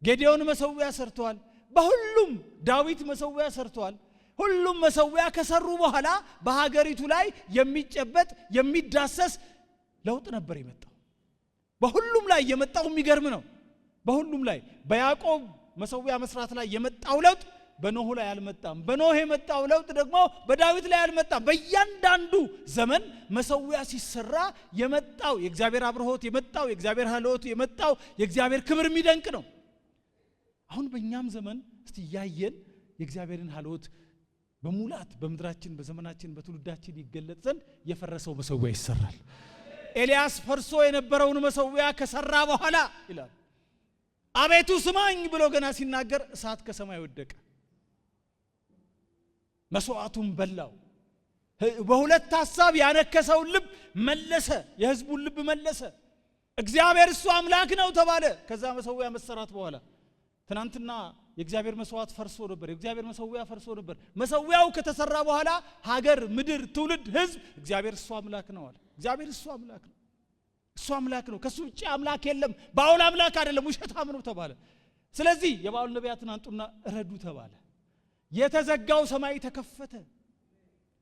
ጌዲዮን መሰዊያ ሰርቷል። በሁሉም ዳዊት መሰዊያ ሰርቷል። ሁሉም መሰዊያ ከሰሩ በኋላ በሀገሪቱ ላይ የሚጨበጥ የሚዳሰስ ለውጥ ነበር የመጣው። በሁሉም ላይ የመጣው የሚገርም ነው። በሁሉም ላይ በያዕቆብ መሰዊያ መስራት ላይ የመጣው ለውጥ በኖህ ላይ አልመጣም። በኖህ የመጣው ለውጥ ደግሞ በዳዊት ላይ አልመጣም። በእያንዳንዱ ዘመን መሰዊያ ሲሰራ የመጣው የእግዚአብሔር አብርሆት የመጣው የእግዚአብሔር ሀልዎት የመጣው የእግዚአብሔር ክብር የሚደንቅ ነው። አሁን በእኛም ዘመን እስቲ ያየን የእግዚአብሔርን ሀልዎት በሙላት በመድራችን በዘመናችን በትውልዳችን ይገለጥ ዘንድ የፈረሰው መሰዊያ ይሰራል። ኤልያስ ፈርሶ የነበረውን መሰዊያ ከሰራ በኋላ ይላል አቤቱ ስማኝ ብሎ ገና ሲናገር እሳት ከሰማይ ወደቀ፣ መስዋዕቱን በላው። በሁለት ሐሳብ ያነከሰውን ልብ መለሰ፣ የሕዝቡን ልብ መለሰ። እግዚአብሔር እሱ አምላክ ነው ተባለ። ከዛ መሰዊያ መሰራት በኋላ ትናንትና የእግዚአብሔር መስዋዕት ፈርሶ ነበር፣ የእግዚአብሔር መሰዊያ ፈርሶ ነበር። መሰዊያው ከተሰራ በኋላ ሀገር፣ ምድር፣ ትውልድ፣ ሕዝብ እግዚአብሔር እሱ አምላክ ነው አለ። እግዚአብሔር እሱ አምላክ ነው፣ እሱ አምላክ ነው፣ ከሱ ውጪ አምላክ የለም። ባውል አምላክ አይደለም፣ ውሸታም ነው ተባለ። ስለዚህ የባውል ነቢያትን አንጡና እረዱ ተባለ። የተዘጋው ሰማይ ተከፈተ።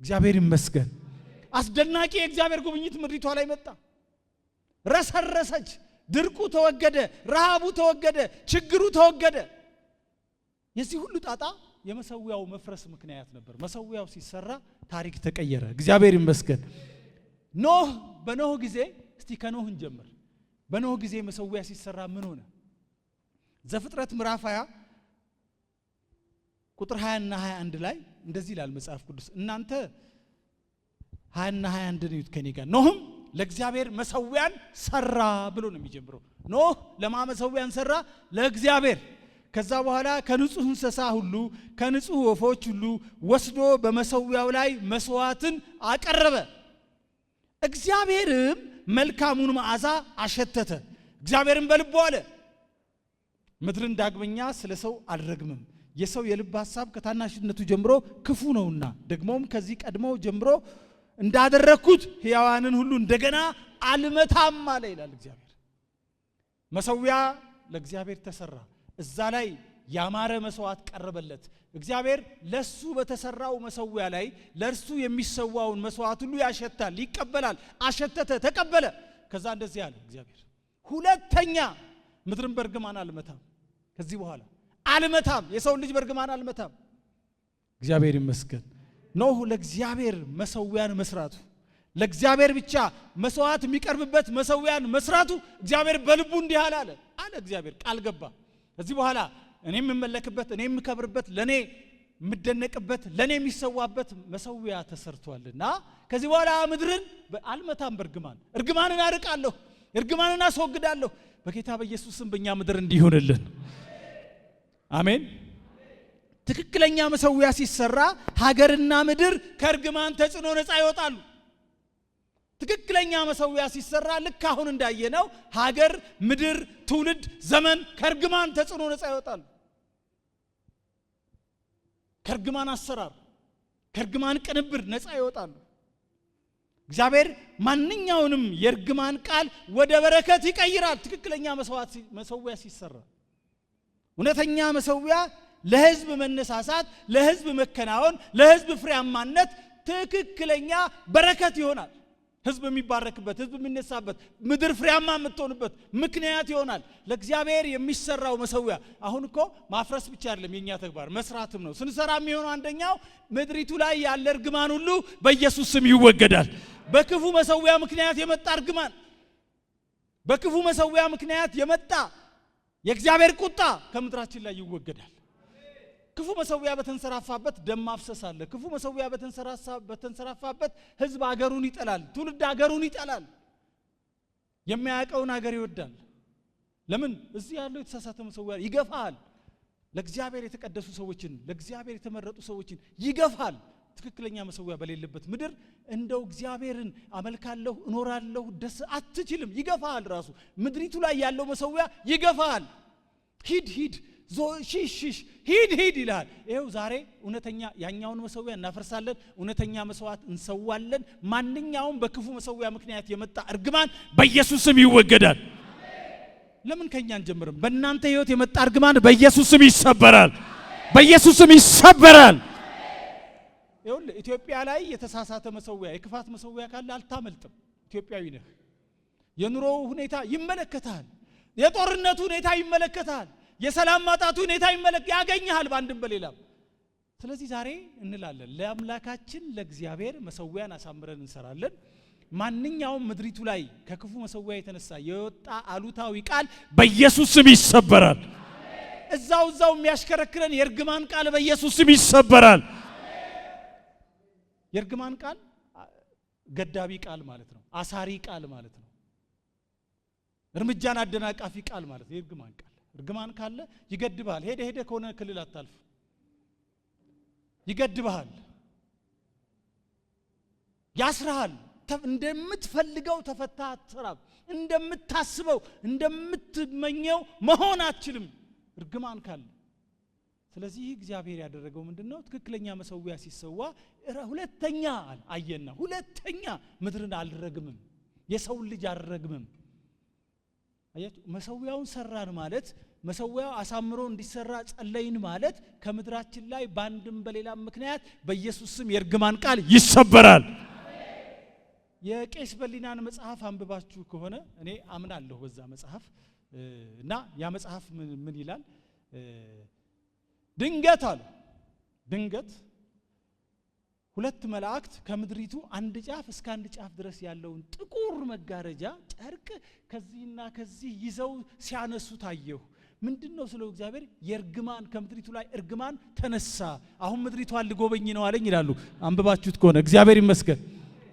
እግዚአብሔር ይመስገን። አስደናቂ የእግዚአብሔር ጉብኝት ምድሪቷ ላይ መጣ። ረሰረሰች፣ ድርቁ ተወገደ፣ ረሃቡ ተወገደ፣ ችግሩ ተወገደ። የዚህ ሁሉ ጣጣ የመሰዊያው መፍረስ ምክንያት ነበር። መሰዊያው ሲሰራ ታሪክ ተቀየረ። እግዚአብሔር ይመስገን። ኖህ በኖህ ጊዜ እስቲ ከኖህ እንጀምር። በኖህ ጊዜ መሰዊያ ሲሰራ ምን ሆነ? ዘፍጥረት ምዕራፍ 20 ቁጥር 20 እና 21 ላይ እንደዚህ ይላል መጽሐፍ ቅዱስ። እናንተ 20 እና 21 ነው ከኔ ጋር። ኖህም ለእግዚአብሔር መሰዊያን ሰራ ብሎ ነው የሚጀምረው። ኖህ ለማመሰዊያን ሰራ ለእግዚአብሔር። ከዛ በኋላ ከንጹህ እንስሳ ሁሉ ከንጹህ ወፎች ሁሉ ወስዶ በመሰዊያው ላይ መስዋዕትን አቀረበ። እግዚአብሔርም መልካሙን መዓዛ አሸተተ። እግዚአብሔርም በልቡ አለ ምድርን ዳግመኛ ስለ ሰው አልረግምም፣ የሰው የልብ ሐሳብ ከታናሽነቱ ጀምሮ ክፉ ነውና ደግሞም ከዚህ ቀድሞ ጀምሮ እንዳደረኩት ሕያዋንን ሁሉ እንደገና አልመታም አለ ይላል እግዚአብሔር። መሰዊያ ለእግዚአብሔር ተሰራ። እዛ ላይ ያማረ መስዋዕት ቀረበለት። እግዚአብሔር ለሱ በተሰራው መሰዊያ ላይ ለርሱ የሚሰዋውን መስዋዕት ሁሉ ያሸታል፣ ይቀበላል። አሸተተ፣ ተቀበለ። ከዛ እንደዚህ ያለ እግዚአብሔር ሁለተኛ ምድርን በርግማን አልመታም። ከዚህ በኋላ አልመታም፣ የሰው ልጅ በርግማን አልመታም። እግዚአብሔር ይመስገን። ኖህ ለእግዚአብሔር መሰዊያን መስራቱ፣ ለእግዚአብሔር ብቻ መስዋዕት የሚቀርብበት መሰዊያን መስራቱ እግዚአብሔር በልቡ እንዲህ አለ እግዚአብሔር ቃል ገባ። ከዚህ በኋላ እኔ የምመለክበት፣ እኔ የምከብርበት፣ ለኔ የምደነቅበት፣ ለኔ የሚሰዋበት መሰዊያ ተሰርቷልና ከዚህ በኋላ ምድርን አልመታም። በርግማን እርግማንን አርቃለሁ፣ እርግማንን አስወግዳለሁ። በጌታ በኢየሱስም በእኛ ምድር እንዲሆንልን አሜን። ትክክለኛ መሰዊያ ሲሰራ ሀገርና ምድር ከእርግማን ተጽዕኖ ነፃ ይወጣሉ። ትክክለኛ መሰዊያ ሲሰራ ልክ አሁን እንዳየነው ሀገር፣ ምድር፣ ትውልድ፣ ዘመን ከእርግማን ተጽዕኖ ነፃ ይወጣሉ። ከእርግማን አሰራር፣ ከእርግማን ቅንብር ነፃ ይወጣሉ። እግዚአብሔር ማንኛውንም የእርግማን ቃል ወደ በረከት ይቀይራል። ትክክለኛ መሰዊያ ሲሰራ እውነተኛ መሰዊያ ለሕዝብ መነሳሳት፣ ለሕዝብ መከናወን፣ ለሕዝብ ፍሬያማነት ትክክለኛ በረከት ይሆናል። ሕዝብ የሚባረክበት፣ ሕዝብ የሚነሳበት፣ ምድር ፍሬያማ የምትሆንበት ምክንያት ይሆናል። ለእግዚአብሔር የሚሰራው መሰዊያ አሁን እኮ ማፍረስ ብቻ አይደለም የኛ ተግባር፣ መስራትም ነው። ስንሰራ የሚሆነው አንደኛው ምድሪቱ ላይ ያለ እርግማን ሁሉ በኢየሱስ ስም ይወገዳል። በክፉ መሰዊያ ምክንያት የመጣ እርግማን፣ በክፉ መሰዊያ ምክንያት የመጣ የእግዚአብሔር ቁጣ ከምድራችን ላይ ይወገዳል። ክፉ መሰዊያ በተንሰራፋበት ደም ማፍሰስ አለ። ክፉ መሰዊያ በተንሰራፋበት ሕዝብ አገሩን ይጠላል፣ ትውልድ አገሩን ይጠላል፣ የሚያውቀውን አገር ይወዳል። ለምን? እዚህ ያለው የተሳሳተ መሰዊያ ይገፋል። ለእግዚአብሔር የተቀደሱ ሰዎችን፣ ለእግዚአብሔር የተመረጡ ሰዎችን ይገፋል። ትክክለኛ መሰዊያ በሌለበት ምድር እንደው እግዚአብሔርን አመልካለሁ እኖራለሁ ደስ አትችልም። ይገፋል። ራሱ ምድሪቱ ላይ ያለው መሰዊያ ይገፋል። ሂድ ሂድ ሺሽ ሂድ ሂድ ይላል። ይሄው ዛሬ እውነተኛ ያኛውን መሰዊያ እናፈርሳለን፣ እውነተኛ መስዋዕት እንሰዋለን። ማንኛውም በክፉ መሰዊያ ምክንያት የመጣ እርግማን በኢየሱስ ስም ይወገዳል። ለምን ከኛ አንጀምርም? በእናንተ ህይወት የመጣ እርግማን በኢየሱስ ስም ይሰበራል፣ በኢየሱስ ስም ይሰበራል። ይሁን ኢትዮጵያ ላይ የተሳሳተ መሰዊያ፣ የክፋት መሰዊያ ካለ አልታመልጥም። ኢትዮጵያዊ ነህ። የኑሮው ሁኔታ ይመለከታል፣ የጦርነቱ ሁኔታ ይመለከታል፣ የሰላም ማጣቱ ሁኔታ ያገኛል በአንድም በሌላም። ስለዚህ ዛሬ እንላለን ለአምላካችን ለእግዚአብሔር መሰዊያን አሳምረን እንሰራለን። ማንኛውም ምድሪቱ ላይ ከክፉ መሰዊያ የተነሳ የወጣ አሉታዊ ቃል በኢየሱስ ስም ይሰበራል። እዛው የሚያሽከረክረን የእርግማን ቃል በኢየሱስ ስም ይሰበራል። የርግማን ቃል ገዳቢ ቃል ማለት ነው። አሳሪ ቃል ማለት ነው። እርምጃን አደናቃፊ ቃል ማለት ነው የርግማን ቃል። እርግማን ካለ ይገድባል። ሄደ ከሆነ ክልል አታልፍ፣ ይገድባል፣ ያስራል። እንደምትፈልገው ተፈታ አትሰራም። እንደምታስበው እንደምትመኘው መሆን አትችልም እርግማን ካለ። ስለዚህ እግዚአብሔር ያደረገው ምንድነው? ትክክለኛ መሰዊያ ሲሰዋ ሁለተኛ አየና ሁለተኛ ምድርን አልረግምም፣ የሰው ልጅ አልረግምም። አያችሁ፣ መሰዊያውን ሰራን ማለት መሰዊያው አሳምሮ እንዲሰራ ጸለይን ማለት ከምድራችን ላይ ባንድም በሌላም ምክንያት በኢየሱስ ስም የርግማን ቃል ይሰበራል። የቄስ በሊናን መጽሐፍ አንብባችሁ ከሆነ እኔ አምናለሁ በዛ መጽሐፍ እና ያ መጽሐፍ ምን ይላል? ድንገት አሉ ድንገት ሁለት መላእክት ከምድሪቱ አንድ ጫፍ እስከ አንድ ጫፍ ድረስ ያለውን ጥቁር መጋረጃ ጨርቅ ከዚህና ከዚህ ይዘው ሲያነሱ ታየሁ። ምንድነው ስለው እግዚአብሔር የርግማን ከምድሪቱ ላይ እርግማን ተነሳ፣ አሁን ምድሪቷን ልጎበኝ ነው አለኝ ይላሉ። አንብባችሁት ከሆነ እግዚአብሔር ይመስገን።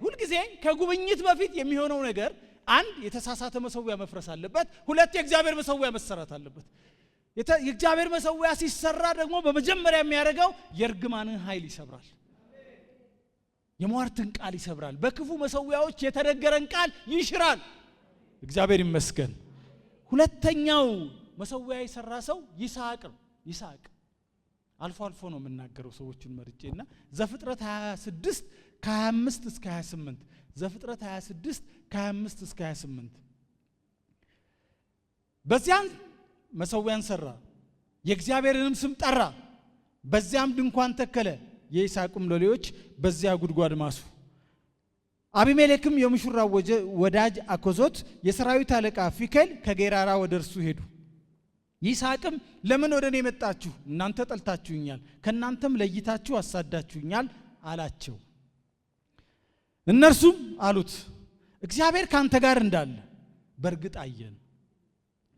ሁልጊዜ ከጉብኝት በፊት የሚሆነው ነገር አንድ የተሳሳተ መሰዊያ መፍረስ አለበት፣ ሁለት የእግዚአብሔር መሰዊያ መሰራት አለበት። የእግዚአብሔር መሰዊያ ሲሰራ ደግሞ በመጀመሪያ የሚያደርገው የርግማንን ኃይል ይሰብራል፣ የሟርትን ቃል ይሰብራል፣ በክፉ መሰዊያዎች የተነገረን ቃል ይሽራል። እግዚአብሔር ይመስገን። ሁለተኛው መሰዊያ የሰራ ሰው ይስሐቅ ነው። ይስሐቅ አልፎ አልፎ ነው የምናገረው ሰዎችን መርጬና ዘፍጥረት 26 ከ25 እስከ 28 ዘፍጥረት 26 ከ25 እስከ 28 በዚያን መሰዊያን ሰራ፣ የእግዚአብሔርንም ስም ጠራ፣ በዚያም ድንኳን ተከለ። የይስሐቅም ሎሌዎች በዚያ ጉድጓድ ማሱ። አቢሜሌክም የሙሽራው ወዳጅ አኮዞት የሰራዊት አለቃ ፊከል ከጌራራ ወደ እርሱ ሄዱ። ይስሐቅም ለምን ወደ እኔ መጣችሁ? እናንተ ጠልታችሁኛል፣ ከእናንተም ለይታችሁ አሳዳችሁኛል አላቸው። እነርሱም አሉት እግዚአብሔር ካንተ ጋር እንዳለ በእርግጥ አየን።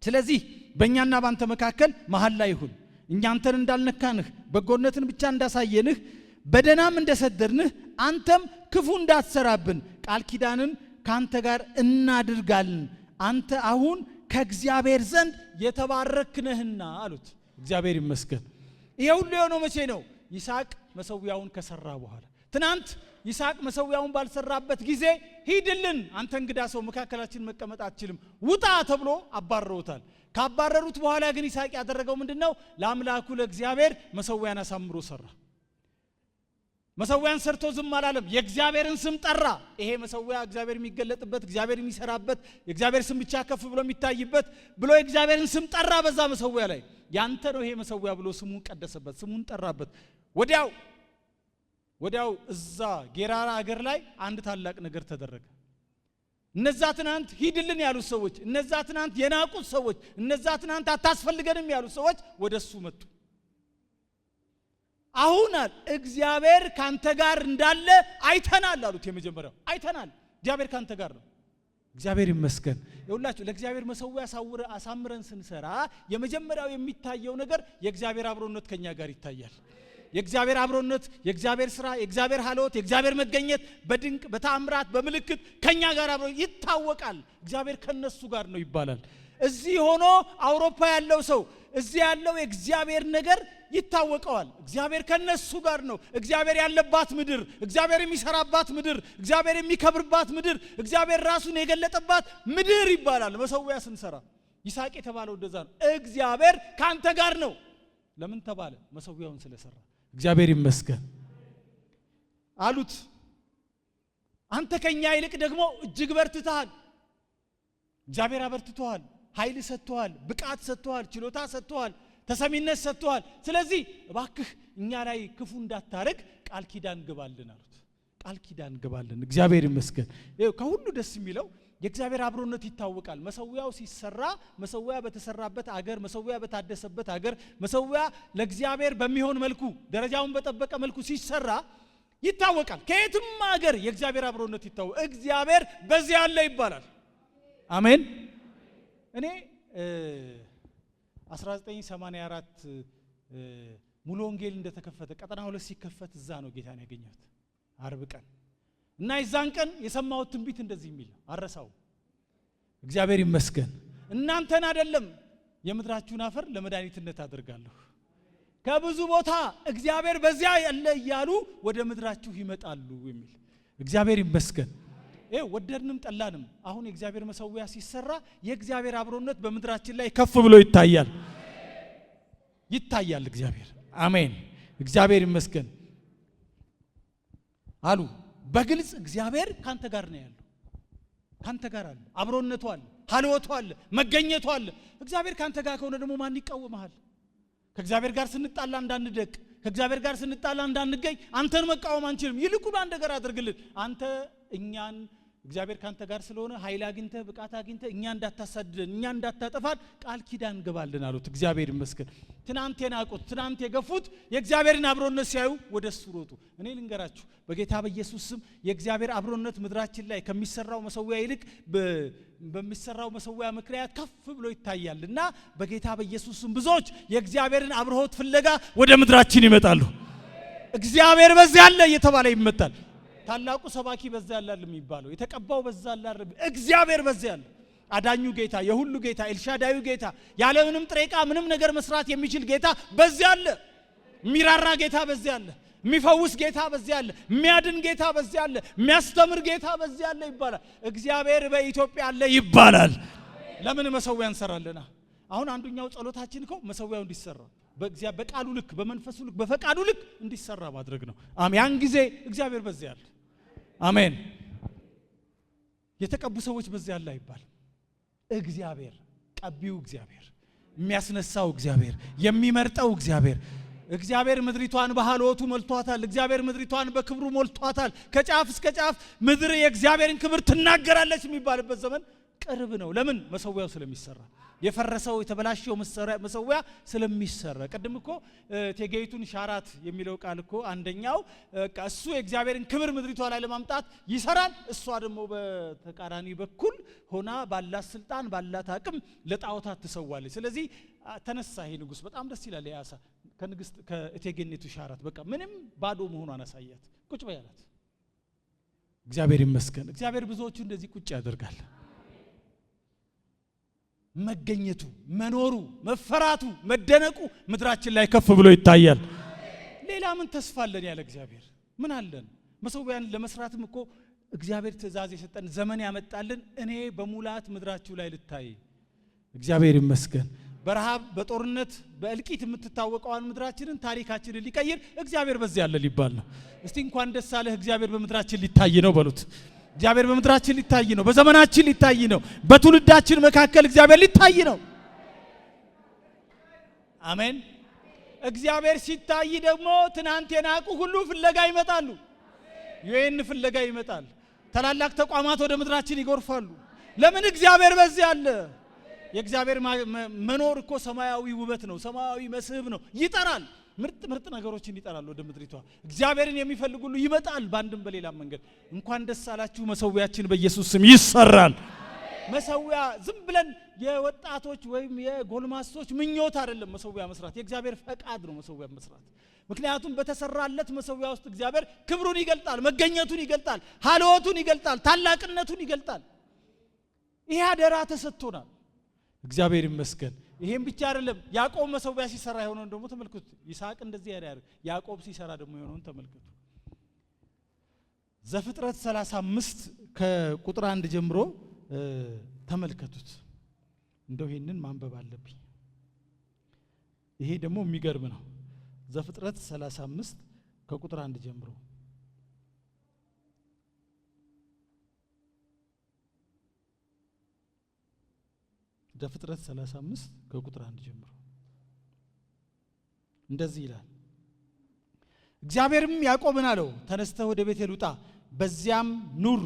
ስለዚህ በእኛና ባንተ መካከል መሐላ ይሁን፣ እኛ አንተን እንዳልነካንህ በጎነትን ብቻ እንዳሳየንህ በደናም እንደሰደድንህ አንተም ክፉ እንዳትሰራብን ቃል ኪዳንን ካንተ ጋር እናድርጋለን። አንተ አሁን ከእግዚአብሔር ዘንድ የተባረክነህና አሉት። እግዚአብሔር ይመስገን። ይሄ ሁሉ የሆነው መቼ ነው? ይስሐቅ መሰዊያውን ከሰራ በኋላ። ትናንት ይስሐቅ መሰዊያውን ባልሰራበት ጊዜ ሂድልን፣ አንተ እንግዳ ሰው መካከላችን መቀመጥ አትችልም፣ ውጣ ተብሎ አባረሩታል። ካባረሩት በኋላ ግን ይስሐቅ ያደረገው ምንድነው? ለአምላኩ ለእግዚአብሔር መሰዊያን አሳምሮ ሰራ። መሰዊያን ሰርቶ ዝም አላለም፣ የእግዚአብሔርን ስም ጠራ። ይሄ መሰዊያ እግዚአብሔር የሚገለጥበት፣ እግዚአብሔር የሚሰራበት፣ የእግዚአብሔር ስም ብቻ ከፍ ብሎ የሚታይበት ብሎ የእግዚአብሔርን ስም ጠራ። በዛ መሰዊያ ላይ ያንተ ነው ይሄ መሰዊያ ብሎ ስሙን ቀደሰበት፣ ስሙን ጠራበት። ወዲያው እዛ ጌራራ አገር ላይ አንድ ታላቅ ነገር ተደረገ። እነዛ ትናንት ሂድልን ያሉት ሰዎች፣ እነዛ ትናንት የናቁት ሰዎች፣ እነዛ ትናንት አታስፈልገንም ያሉት ሰዎች ወደሱ መጡ። አሁን እግዚአብሔር ካንተ ጋር እንዳለ አይተናል አሉት። የመጀመሪያው አይተናል፣ እግዚአብሔር ካንተ ጋር ነው። እግዚአብሔር ይመስገን። ይኸውላችሁ ለእግዚአብሔር መሰዊያ አሳምረን ስንሰራ የመጀመሪያው የሚታየው ነገር የእግዚአብሔር አብሮነት ከኛ ጋር ይታያል። የእግዚአብሔር አብሮነት፣ የእግዚአብሔር ስራ፣ የእግዚአብሔር ሀልዎት፣ የእግዚአብሔር መገኘት በድንቅ በተአምራት በምልክት ከኛ ጋር አብሮ ይታወቃል። እግዚአብሔር ከነሱ ጋር ነው ይባላል። እዚህ ሆኖ አውሮፓ ያለው ሰው እዚህ ያለው የእግዚአብሔር ነገር ይታወቀዋል። እግዚአብሔር ከነሱ ጋር ነው። እግዚአብሔር ያለባት ምድር፣ እግዚአብሔር የሚሰራባት ምድር፣ እግዚአብሔር የሚከብርባት ምድር፣ እግዚአብሔር ራሱን የገለጠባት ምድር ይባላል። መሰዊያ ስንሰራ ይስሐቅ የተባለው እንደዛ ነው። እግዚአብሔር ካንተ ጋር ነው። ለምን ተባለ? መሰዊያውን ስለሰራ። እግዚአብሔር ይመስገን አሉት። አንተ ከኛ ይልቅ ደግሞ እጅግ በርትተሃል። እግዚአብሔር አበርትቶሃል፣ ኃይል ሰጥቶሃል፣ ብቃት ሰጥቶሃል፣ ችሎታ ሰጥቶሃል፣ ተሰሚነት ሰጥቶሃል። ስለዚህ እባክህ እኛ ላይ ክፉ እንዳታረግ ቃል ኪዳን ግባልን አሉት። ቃል ኪዳን ግባልን። እግዚአብሔር ይመስገን። ከሁሉ ደስ የሚለው የእግዚአብሔር አብሮነት ይታወቃል። መሰዊያው ሲሰራ፣ መሰዊያ በተሰራበት አገር፣ መሰዊያ በታደሰበት አገር፣ መሰዊያ ለእግዚአብሔር በሚሆን መልኩ ደረጃውን በጠበቀ መልኩ ሲሰራ ይታወቃል። ከየትም አገር የእግዚአብሔር አብሮነት ይታወቃል። እግዚአብሔር በዚያ አለ ይባላል። አሜን። እኔ 1984 ሙሉ ወንጌል እንደተከፈተ ቀጠና 2 ሲከፈት እዛ ነው ጌታን ያገኘሁት። ዓርብ ቀን እና የዛን ቀን የሰማሁት ትንቢት እንደዚህ የሚል አረሳው። እግዚአብሔር ይመስገን እናንተን አይደለም የምድራችሁን አፈር ለመድኃኒትነት አደርጋለሁ። ከብዙ ቦታ እግዚአብሔር በዚያ ያለ እያሉ ወደ ምድራችሁ ይመጣሉ የሚል እግዚአብሔር ይመስገን። ወደድንም ጠላንም አሁን የእግዚአብሔር መሰዊያ ሲሰራ የእግዚአብሔር አብሮነት በምድራችን ላይ ከፍ ብሎ ይታያል። እግዚአብሔር አሜን። እግዚአብሔር ይመስገን አሉ። በግልጽ እግዚአብሔር ካንተ ጋር ነው ያለው። ካንተ ጋር አለ፣ አብሮነቱ አለ፣ ሐልወቱ አለ፣ መገኘቱ አለ። እግዚአብሔር ካንተ ጋር ከሆነ ደግሞ ማን ይቃወማል? ከእግዚአብሔር ጋር ስንጣላ እንዳንደቅ፣ ከእግዚአብሔር ጋር ስንጣላ እንዳንገኝ አንተን መቃወም አንችልም። ይልቁን አንድ ነገር አድርግልን። አንተ እኛን እግዚአብሔር ካንተ ጋር ስለሆነ ኃይል አግኝተህ ብቃት አግኝተህ እኛ እንዳታሳድደን እኛ እንዳታጠፋን ቃል ኪዳን ገባልን አሉት። እግዚአብሔር ይመስገን። ትናንት የናቁት ትናንት የገፉት የእግዚአብሔርን አብሮነት ሲያዩ ወደሱ ሮጡ። እኔ ልንገራችሁ በጌታ በኢየሱስ ስም የእግዚአብሔር አብሮነት ምድራችን ላይ ከሚሰራው መሰዊያ ይልቅ በሚሰራው መሰዊያ ምክንያት ከፍ ብሎ ይታያልና በጌታ በኢየሱስ ስም ብዙዎች የእግዚአብሔርን አብሮት ፍለጋ ወደ ምድራችን ይመጣሉ። እግዚአብሔር በዚያ አለ እየተባለ ይመጣል። ታላቁ ሰባኪ በዛ ያለ የሚባለው የተቀባው በዛ ያለ እግዚአብሔር በዛ ያለ አዳኙ ጌታ የሁሉ ጌታ ኤልሻዳዩ ጌታ ያለ ምንም ጥሬ ዕቃ ምንም ነገር መስራት የሚችል ጌታ በዛ ያለ ሚራራ ጌታ በዛ ያለ የሚፈውስ ጌታ በዛ ያለ የሚያድን ጌታ በዛ ያለ የሚያስተምር ጌታ በዛ ያለ ይባላል። እግዚአብሔር በኢትዮጵያ አለ ይባላል። ለምን መሰዊያ እንሰራለና? አሁን አንዱኛው ጸሎታችን እኮ መሰዊያው እንዲሰራ በቃሉ ልክ በመንፈሱ ልክ በፈቃዱ ልክ እንዲሰራ ማድረግ ነው። አሜን። ያን ጊዜ እግዚአብሔር በዛ ያለ አሜን። የተቀቡ ሰዎች በዛ ያለ አይባል። እግዚአብሔር ቀቢው እግዚአብሔር የሚያስነሳው እግዚአብሔር የሚመርጠው እግዚአብሔር ምድሪቷን በሐልወቱ ሞልቷታል። እግዚአብሔር ምድሪቷን በክብሩ ሞልቷታል። ከጫፍ እስከ ጫፍ ምድር የእግዚአብሔርን ክብር ትናገራለች የሚባልበት ዘመን ቅርብ ነው። ለምን? መሰዊያው ስለሚሰራ የፈረሰው የተበላሸው መሰዊያ ስለሚሰራ። ቀደም እኮ ቴጌይቱን ሻራት የሚለው ቃል እኮ አንደኛው እሱ የእግዚአብሔርን ክብር ምድሪቷ ላይ ለማምጣት ይሰራል። እሷ ደግሞ በተቃራኒ በኩል ሆና ባላት ስልጣን ባላት አቅም ለጣዖታት ትሰዋለች። ስለዚህ ተነሳ ይሄ ንጉስ በጣም ደስ ይላል። ያሳ ከንግስት ከቴጌነቱ ሻራት በቃ ምንም ባዶ መሆኗን አሳያት። ቁጭ በያላት። እግዚአብሔር ይመስገን። እግዚአብሔር ብዙዎቹ እንደዚህ ቁጭ ያደርጋል። መገኘቱ መኖሩ መፈራቱ መደነቁ ምድራችን ላይ ከፍ ብሎ ይታያል። ሌላ ምን ተስፋ አለን? ያለ እግዚአብሔር ምን አለን? መሰዊያን ለመስራትም እኮ እግዚአብሔር ትእዛዝ የሰጠን ዘመን ያመጣልን እኔ በሙላት ምድራችሁ ላይ ልታይ። እግዚአብሔር ይመስገን። በረሃብ በጦርነት በእልቂት የምትታወቀዋን ምድራችንን ታሪካችንን ሊቀይር እግዚአብሔር በዚያ ያለ ሊባል ነው። እስቲ እንኳን ደስ አለህ እግዚአብሔር በምድራችን ሊታይ ነው በሉት። እግዚአብሔር በምድራችን ሊታይ ነው። በዘመናችን ሊታይ ነው። በትውልዳችን መካከል እግዚአብሔር ሊታይ ነው። አሜን። እግዚአብሔር ሲታይ ደግሞ ትናንት የናቁ ሁሉ ፍለጋ ይመጣሉ። ዩኤን ፍለጋ ይመጣል። ታላላቅ ተቋማት ወደ ምድራችን ይጎርፋሉ። ለምን? እግዚአብሔር በዚህ አለ። የእግዚአብሔር መኖር እኮ ሰማያዊ ውበት ነው። ሰማያዊ መስህብ ነው። ይጠራል። ምርጥ ነገሮችን ይጠራል ወደ ምድሪቷ። እግዚአብሔርን የሚፈልጉ ሁሉ ይመጣል በአንድም በሌላ መንገድ። እንኳን ደስ አላችሁ። መሰዊያችን በኢየሱስ ስም ይሰራል። መሰዊያ ዝም ብለን የወጣቶች ወይም የጎልማሶች ምኞት አይደለም። መሰዊያ መስራት የእግዚአብሔር ፈቃድ ነው። መሰዊያ መስራት ምክንያቱም በተሰራለት መሰዊያ ውስጥ እግዚአብሔር ክብሩን ይገልጣል፣ መገኘቱን ይገልጣል፣ ሐልወቱን ይገልጣል፣ ታላቅነቱን ይገልጣል። ይሄ አደራ ተሰጥቶናል። እግዚአብሔር ይመስገን። ይሄም ብቻ አይደለም። ያዕቆብ መሰዊያ ሲሰራ የሆነውን ደግሞ ተመልከቱ። ይስሐቅ እንደዚህ ያደርግ፣ ያዕቆብ ሲሰራ ደግሞ የሆነውን ተመልከቱ። ዘፍጥረት 35 ከቁጥር 1 ጀምሮ ተመልከቱት። እንደው ይሄንን ማንበብ አለብኝ። ይሄ ደግሞ የሚገርም ነው። ዘፍጥረት 35 ከቁጥር 1 ጀምሮ ዘፍጥረት 35 ከቁጥር 1 ጀምሮ እንደዚህ ይላል። እግዚአብሔርም ያዕቆብን አለው፣ ተነስተህ ወደ ቤቴል ውጣ፣ በዚያም ኑር።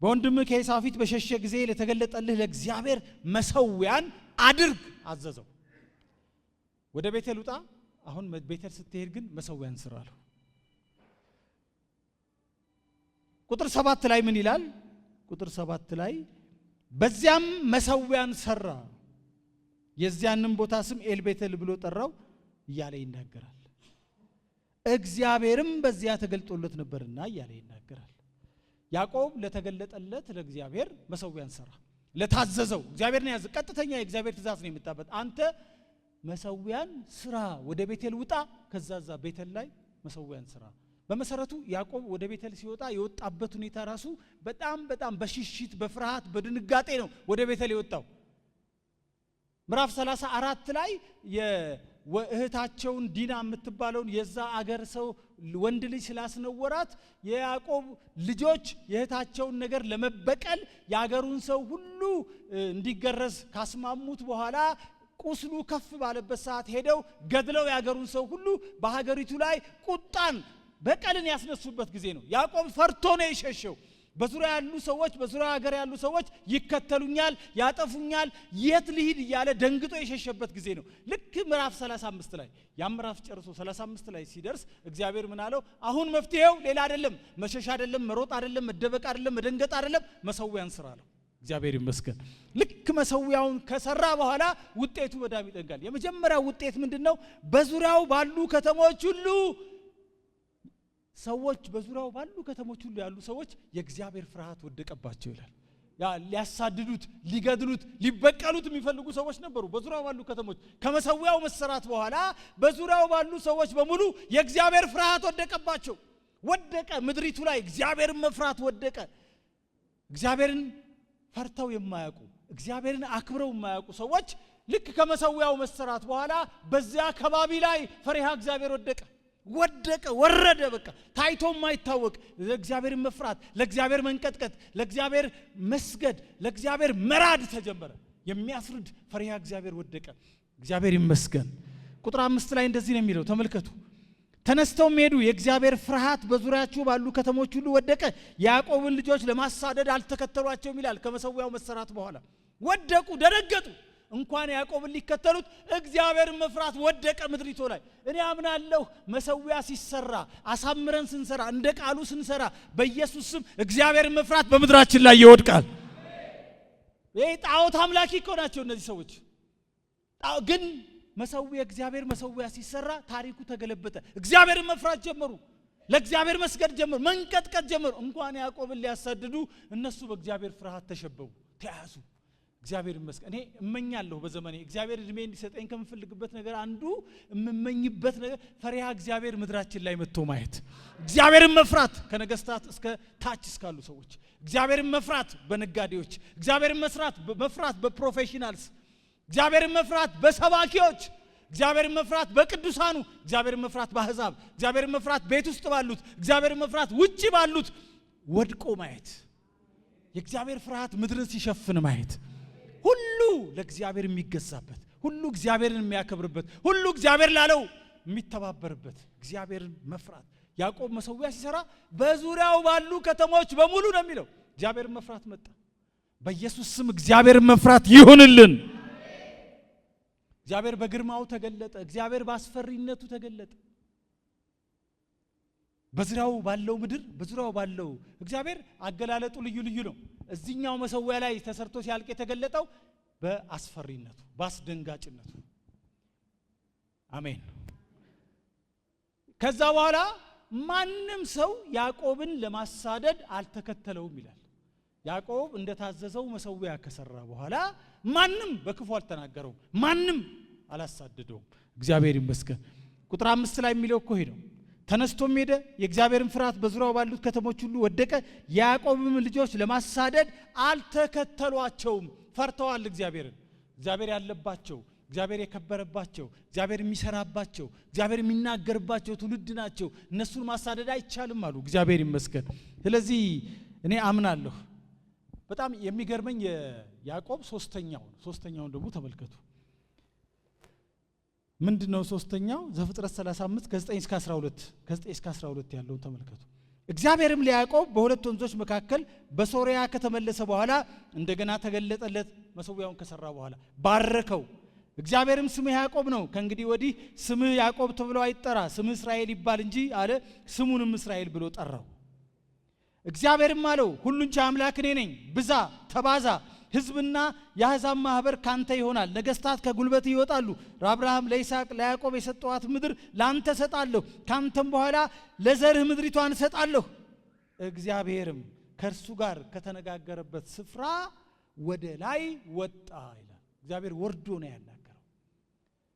በወንድምህ ከዔሳው ፊት በሸሸ ጊዜ ለተገለጠልህ ለእግዚአብሔር መሰዊያን አድርግ አዘዘው። ወደ ቤቴል ውጣ። አሁን ቤቴል ስትሄድ ግን መሰዊያን ስራ አለው። ቁጥር 7 ላይ ምን ይላል? ቁጥር 7 ላይ በዚያም መሰዊያን ሰራ፣ የዚያንም ቦታ ስም ኤል ቤቴል ብሎ ጠራው እያለ ይናገራል። እግዚአብሔርም በዚያ ተገልጦለት ነበርና እያለ ይናገራል። ያዕቆብ ለተገለጠለት ለእግዚአብሔር መሰዊያን ሰራ። ለታዘዘው እግዚአብሔርን ያዘ። ቀጥተኛ የእግዚአብሔር ትእዛዝ ነው የመጣበት። አንተ መሰዊያን ስራ፣ ወደ ቤቴል ውጣ፣ ከዛዛ ቤቴል ላይ መሰዊያን ስራ። በመሰረቱ ያዕቆብ ወደ ቤቴል ሲወጣ የወጣበት ሁኔታ ራሱ በጣም በሽሽት በፍርሃት በድንጋጤ ነው ወደ ቤቴል የወጣው። ምዕራፍ 34 ላይ የእህታቸውን ዲና የምትባለውን የዛ አገር ሰው ወንድ ልጅ ስላስነወራት የያዕቆብ ልጆች የእህታቸውን ነገር ለመበቀል ያገሩን ሰው ሁሉ እንዲገረዝ ካስማሙት በኋላ ቁስሉ ከፍ ባለበት ሰዓት ሄደው ገድለው ያገሩን ሰው ሁሉ በሀገሪቱ ላይ ቁጣን በቀልን ያስነሱበት ጊዜ ነው። ያዕቆብ ፈርቶ ነው የሸሸው። በዙሪያ ያሉ ሰዎች በዙሪያ ሀገር ያሉ ሰዎች ይከተሉኛል፣ ያጠፉኛል፣ የት ልሂድ እያለ ደንግጦ የሸሸበት ጊዜ ነው። ልክ ምዕራፍ 35 ላይ ያ ምዕራፍ ጨርሶ 35 ላይ ሲደርስ እግዚአብሔር ምን አለው? አሁን መፍትሄው ሌላ አይደለም፣ መሸሽ አይደለም፣ መሮጥ አይደለም፣ መደበቅ አይደለም፣ መደንገጥ አይደለም፣ መሰዊያን ስራ አለው። እግዚአብሔር ይመስገን። ልክ መሰዊያውን ከሰራ በኋላ ውጤቱ በጣም ይደንቃል። የመጀመሪያው ውጤት ምንድነው? በዙሪያው ባሉ ከተሞች ሁሉ ሰዎች በዙሪያው ባሉ ከተሞች ሁሉ ያሉ ሰዎች የእግዚአብሔር ፍርሃት ወደቀባቸው ይላል። ያ ሊያሳድዱት፣ ሊገድሉት፣ ሊበቀሉት የሚፈልጉ ሰዎች ነበሩ በዙሪያው ባሉ ከተሞች። ከመሰዊያው መሰራት በኋላ በዙሪያው ባሉ ሰዎች በሙሉ የእግዚአብሔር ፍርሃት ወደቀባቸው። ወደቀ። ምድሪቱ ላይ እግዚአብሔርን መፍራት ወደቀ። እግዚአብሔርን ፈርተው የማያውቁ እግዚአብሔርን አክብረው የማያውቁ ሰዎች ልክ ከመሰዊያው መሰራት በኋላ በዚያ አካባቢ ላይ ፈሪሃ እግዚአብሔር ወደቀ፣ ወረደ። በቃ ታይቶ የማይታወቅ ለእግዚአብሔርን መፍራት፣ ለእግዚአብሔር መንቀጥቀጥ፣ ለእግዚአብሔር መስገድ፣ ለእግዚአብሔር መራድ ተጀመረ። የሚያስርድ ፈሪሃ እግዚአብሔር ወደቀ። እግዚአብሔር ይመስገን። ቁጥር 5 ላይ እንደዚህ ነው የሚለው፣ ተመልከቱ። ተነስተው ሄዱ፣ የእግዚአብሔር ፍርሃት በዙሪያቸው ባሉ ከተሞች ሁሉ ወደቀ። ያዕቆብን ልጆች ለማሳደድ አልተከተሏቸውም ይላል። ከመሰዊያው መሰራት በኋላ ወደቁ፣ ደነገጡ። እንኳን ያዕቆብን ሊከተሉት እግዚአብሔርን መፍራት ወደቀ ምድሪቱ ላይ። እኔ አምናለሁ መሰዊያ ሲሰራ አሳምረን ስንሰራ እንደ ቃሉ ስንሰራ በኢየሱስ ስም እግዚአብሔርን መፍራት በምድራችን ላይ ይወድቃል። ይሄ ጣዖት አምላኪ እኮ ናቸው እነዚህ ሰዎች። ግን መሰዊያ እግዚአብሔር መሰዊያ ሲሰራ ታሪኩ ተገለበጠ። እግዚአብሔርን መፍራት ጀመሩ፣ ለእግዚአብሔር መስገድ ጀመሩ፣ መንቀጥቀጥ ጀመሩ። እንኳን ያዕቆብን ሊያሳድዱ እነሱ በእግዚአብሔር ፍርሃት ተሸበቡ፣ ተያዙ። እግዚአብሔር ይመስገን። እኔ እመኛለሁ በዘመኔ እግዚአብሔር እድሜ እንዲሰጠኝ ከምፈልግበት ነገር አንዱ እመኝበት ነገር ፈሪሃ እግዚአብሔር ምድራችን ላይ መጥቶ ማየት፣ እግዚአብሔርን መፍራት ከነገስታት እስከ ታች እስካሉ ሰዎች፣ እግዚአብሔርን መፍራት በነጋዴዎች፣ እግዚአብሔርን መፍራት በፕሮፌሽናልስ፣ እግዚአብሔርን መፍራት በሰባኪዎች፣ እግዚአብሔርን መፍራት በቅዱሳኑ፣ እግዚአብሔርን መፍራት በአሕዛብ፣ እግዚአብሔርን መፍራት ቤት ውስጥ ባሉት፣ እግዚአብሔርን መፍራት ውጪ ባሉት ወድቆ ማየት፣ የእግዚአብሔር ፍርሃት ምድርን ሲሸፍን ማየት፣ ሁሉ ለእግዚአብሔር የሚገዛበት፣ ሁሉ እግዚአብሔርን የሚያከብርበት፣ ሁሉ እግዚአብሔር ላለው የሚተባበርበት እግዚአብሔርን መፍራት። ያዕቆብ መሰዊያ ሲሰራ በዙሪያው ባሉ ከተሞች በሙሉ ነው የሚለው እግዚአብሔርን መፍራት መጣ። በኢየሱስ ስም እግዚአብሔርን መፍራት ይሁንልን። እግዚአብሔር በግርማው ተገለጠ። እግዚአብሔር በአስፈሪነቱ ተገለጠ። በዙሪያው ባለው ምድር በዙሪያው ባለው እግዚአብሔር አገላለጡ ልዩ ልዩ ነው። እዚህኛው መሰዊያ ላይ ተሰርቶ ሲያልቅ የተገለጠው በአስፈሪነቱ በአስደንጋጭነቱ። አሜን። ከዛ በኋላ ማንም ሰው ያዕቆብን ለማሳደድ አልተከተለውም ይላል። ያዕቆብ እንደታዘዘው መሰዊያ ከሰራ በኋላ ማንም በክፉ አልተናገረውም፣ ማንም አላሳደደውም። እግዚአብሔር ይመስገን። ቁጥር 5 ላይ የሚለው እኮ ነው። ተነስቶም ሄደ፣ የእግዚአብሔርን ፍርሃት በዙሪያው ባሉት ከተሞች ሁሉ ወደቀ። ያዕቆብም ልጆች ለማሳደድ አልተከተሏቸውም። ፈርተዋል እግዚአብሔርን። እግዚአብሔር ያለባቸው፣ እግዚአብሔር የከበረባቸው፣ እግዚአብሔር የሚሰራባቸው፣ እግዚአብሔር የሚናገርባቸው ትውልድ ናቸው። እነሱን ማሳደድ አይቻልም አሉ። እግዚአብሔር ይመስገን። ስለዚህ እኔ አምናለሁ። በጣም የሚገርመኝ ያዕቆብ ሶስተኛውን ደግሞ ተመልከቱ። ምንድነው ሶስተኛው? ዘፍጥረት 35 ከ9 እስከ 12 ያለውን ተመልከቱ። እግዚአብሔርም ለያዕቆብ በሁለት ወንዞች መካከል በሶሪያ ከተመለሰ በኋላ እንደገና ተገለጠለት። መሰዊያውን ከሰራ በኋላ ባረከው። እግዚአብሔርም ስምህ ያዕቆብ ነው፣ ከእንግዲህ ወዲህ ስምህ ያዕቆብ ተብሎ አይጠራ፣ ስምህ እስራኤል ይባል እንጂ አለ። ስሙንም እስራኤል ብሎ ጠራው። እግዚአብሔርም አለው ሁሉን ቻይ አምላክ እኔ ነኝ፣ ብዛ፣ ተባዛ፣ ሕዝብና የአሕዛብ ማህበር ካንተ ይሆናል። ነገስታት ከጉልበት ይወጣሉ። ለአብርሃም ለይስሐቅ ለያዕቆብ የሰጠኋት ምድር ላንተ ሰጣለሁ። ካንተም በኋላ ለዘርህ ምድሪቷን ሰጣለሁ። እግዚአብሔርም ከእርሱ ጋር ከተነጋገረበት ስፍራ ወደ ላይ ወጣ ይላል። እግዚአብሔር ወርዶ ነው ያናገረው።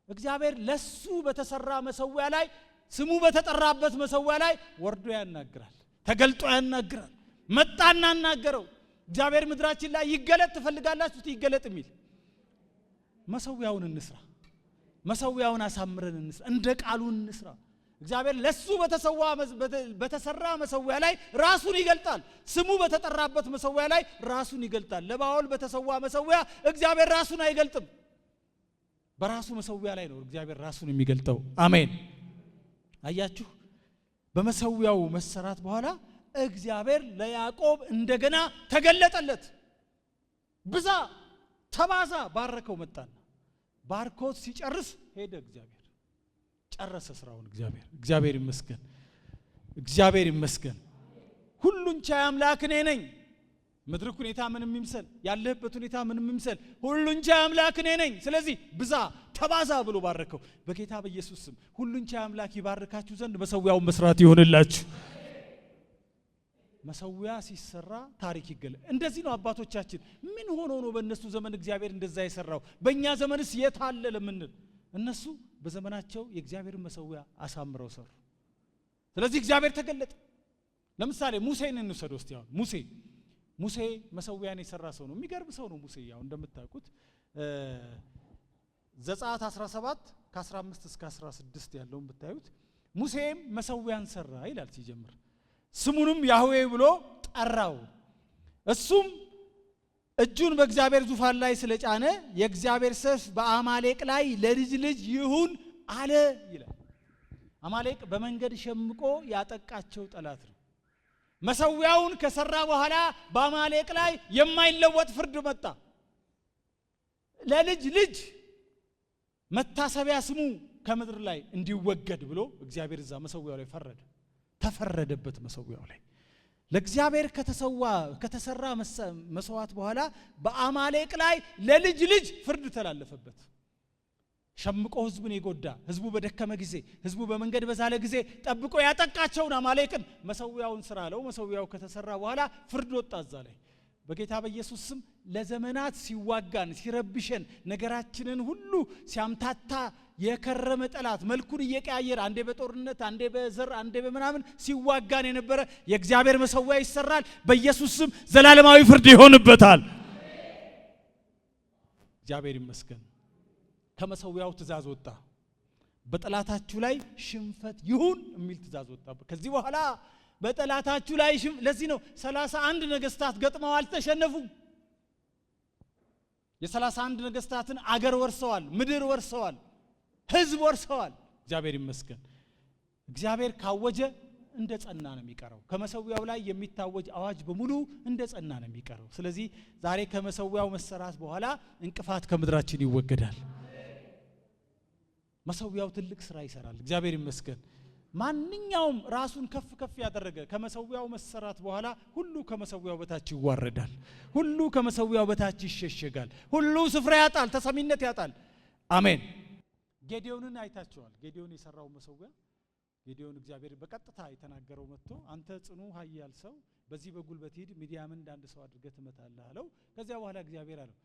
እግዚአብሔር ለሱ በተሰራ መሰዊያ ላይ ስሙ በተጠራበት መሰዊያ ላይ ወርዶ ያናግራል። ተገልጦ ያናግራል። መጣና ያናገረው። እግዚአብሔር ምድራችን ላይ ይገለጥ ትፈልጋላችሁ? ይገለጥ የሚል መሰዊያውን እንስራ። መሰዊያውን አሳምረን እንስራ። እንደ ቃሉ እንስራ። እግዚአብሔር ለሱ በተሰራ መሰዊያ ላይ ራሱን ይገልጣል። ስሙ በተጠራበት መሰዊያ ላይ ራሱን ይገልጣል። ለባኦል በተሰዋ መሰዊያ እግዚአብሔር ራሱን አይገልጥም። በራሱ መሰዊያ ላይ ነው እግዚአብሔር ራሱን የሚገልጠው። አሜን። አያችሁ፣ በመሰዊያው መሰራት በኋላ እግዚአብሔር ለያዕቆብ እንደገና ተገለጠለት። ብዛ፣ ተባዛ፣ ባረከው። መጣና ባርኮት ሲጨርስ ሄደ። እግዚአብሔር ጨረሰ ስራውን። እግዚአብሔር ይመስገን። እግዚአብሔር ይመስገን። ሁሉን ቻይ አምላክ እኔ ነኝ። ምድርክ ሁኔታ ምንም ይምሰል፣ ያለህበት ሁኔታ ምንም ይምሰል፣ ሁሉን ቻይ አምላክ እኔ ነኝ። ስለዚህ ብዛ ተባዛ ብሎ ባረከው። በጌታ በኢየሱስ ስም ሁሉን ቻይ አምላክ ይባርካችሁ ዘንድ መሰዊያውን መስራት ይሆንላችሁ። መሰዊያ ሲሰራ ታሪክ ይገለ። እንደዚህ ነው አባቶቻችን። ምን ሆኖ ነው በእነሱ ዘመን እግዚአብሔር እንደዛ የሰራው? በእኛ ዘመንስ የት አለ ለምንል፣ እነሱ በዘመናቸው የእግዚአብሔርን መሰዊያ አሳምረው ሰሩ። ስለዚህ እግዚአብሔር ተገለጠ። ለምሳሌ ሙሴን እንውሰድ። እስቲ አሁን ሙሴ መሰዊያን የሰራ ሰው ነው። የሚገርም ሰው ነው ሙሴ። ያው እንደምታውቁት ዘጸአት 17 ከ15 እስከ 16 ያለውን ብታዩት ሙሴም መሰዊያን ሰራ ይላል ሲጀምር። ስሙንም ያህዌ ብሎ ጠራው። እሱም እጁን በእግዚአብሔር ዙፋን ላይ ስለጫነ የእግዚአብሔር ሰይፍ በአማሌቅ ላይ ለልጅ ልጅ ይሁን አለ ይላል። አማሌቅ በመንገድ ሸምቆ ያጠቃቸው ጠላት ነው። መሰዊያውን ከሰራ በኋላ በአማሌቅ ላይ የማይለወጥ ፍርድ መጣ። ለልጅ ልጅ መታሰቢያ ስሙ ከምድር ላይ እንዲወገድ ብሎ እግዚአብሔር እዛ መሰዊያው ላይ ፈረደ። ተፈረደበት መሰዊያው ላይ። ለእግዚአብሔር ከተሰራ መስዋዕት በኋላ በአማሌቅ ላይ ለልጅ ልጅ ፍርድ ተላለፈበት። ሸምቆ ህዝቡን የጎዳ፣ ህዝቡ በደከመ ጊዜ፣ ህዝቡ በመንገድ በዛለ ጊዜ ጠብቆ ያጠቃቸውን አማሌቅን መሰዊያውን ስራ አለው። መሰዊያው ከተሰራ በኋላ ፍርድ ወጣ እዛ ላይ። በጌታ በኢየሱስ ስም ለዘመናት ሲዋጋን ሲረብሸን ነገራችንን ሁሉ ሲያምታታ የከረመ ጠላት መልኩን እየቀያየረ አንዴ በጦርነት አንዴ በዘር አንዴ በመናምን ሲዋጋን የነበረ የእግዚአብሔር መሰዊያ ይሰራል። በኢየሱስ ስም ዘላለማዊ ፍርድ ይሆንበታል። እግዚአብሔር ይመስገን። ከመሰዊያው ትእዛዝ ወጣ። በጠላታችሁ ላይ ሽንፈት ይሁን የሚል ትእዛዝ ወጣ። ከዚህ በኋላ በጠላታችሁ ላይ ለዚህ ነው 31 ነገስታት ገጥመው አልተሸነፉም። የ31 ነገስታትን አገር ወርሰዋል፣ ምድር ወርሰዋል፣ ህዝብ ወርሰዋል። እግዚአብሔር ይመስገን። እግዚአብሔር ካወጀ እንደ ጸና ነው የሚቀረው። ከመሰዊያው ላይ የሚታወጅ አዋጅ በሙሉ እንደ ጸና ነው የሚቀረው። ስለዚህ ዛሬ ከመሰዊያው መሰራት በኋላ እንቅፋት ከምድራችን ይወገዳል። መሰዊያው ትልቅ ስራ ይሰራል። እግዚአብሔር ይመስገን። ማንኛውም ራሱን ከፍ ከፍ ያደረገ ከመሰዊያው መሰራት በኋላ ሁሉ ከመሰዊያው በታች ይዋረዳል። ሁሉ ከመሰዊያው በታች ይሸሸጋል። ሁሉ ስፍራ ያጣል፣ ተሰሚነት ያጣል። አሜን። ጌዲዮንን አይታችኋል። ጌዲዮን የሰራው መሰዊያ ጌዲዮን እግዚአብሔር በቀጥታ የተናገረው መጥቶ አንተ ጽኑ ኃያል ሰው በዚህ በጉልበት ሂድ፣ ሚዲያምን እንዳንድ ሰው አድርገህ ትመታለህ አለው። ከዚያ በኋላ እግዚአብሔር አለው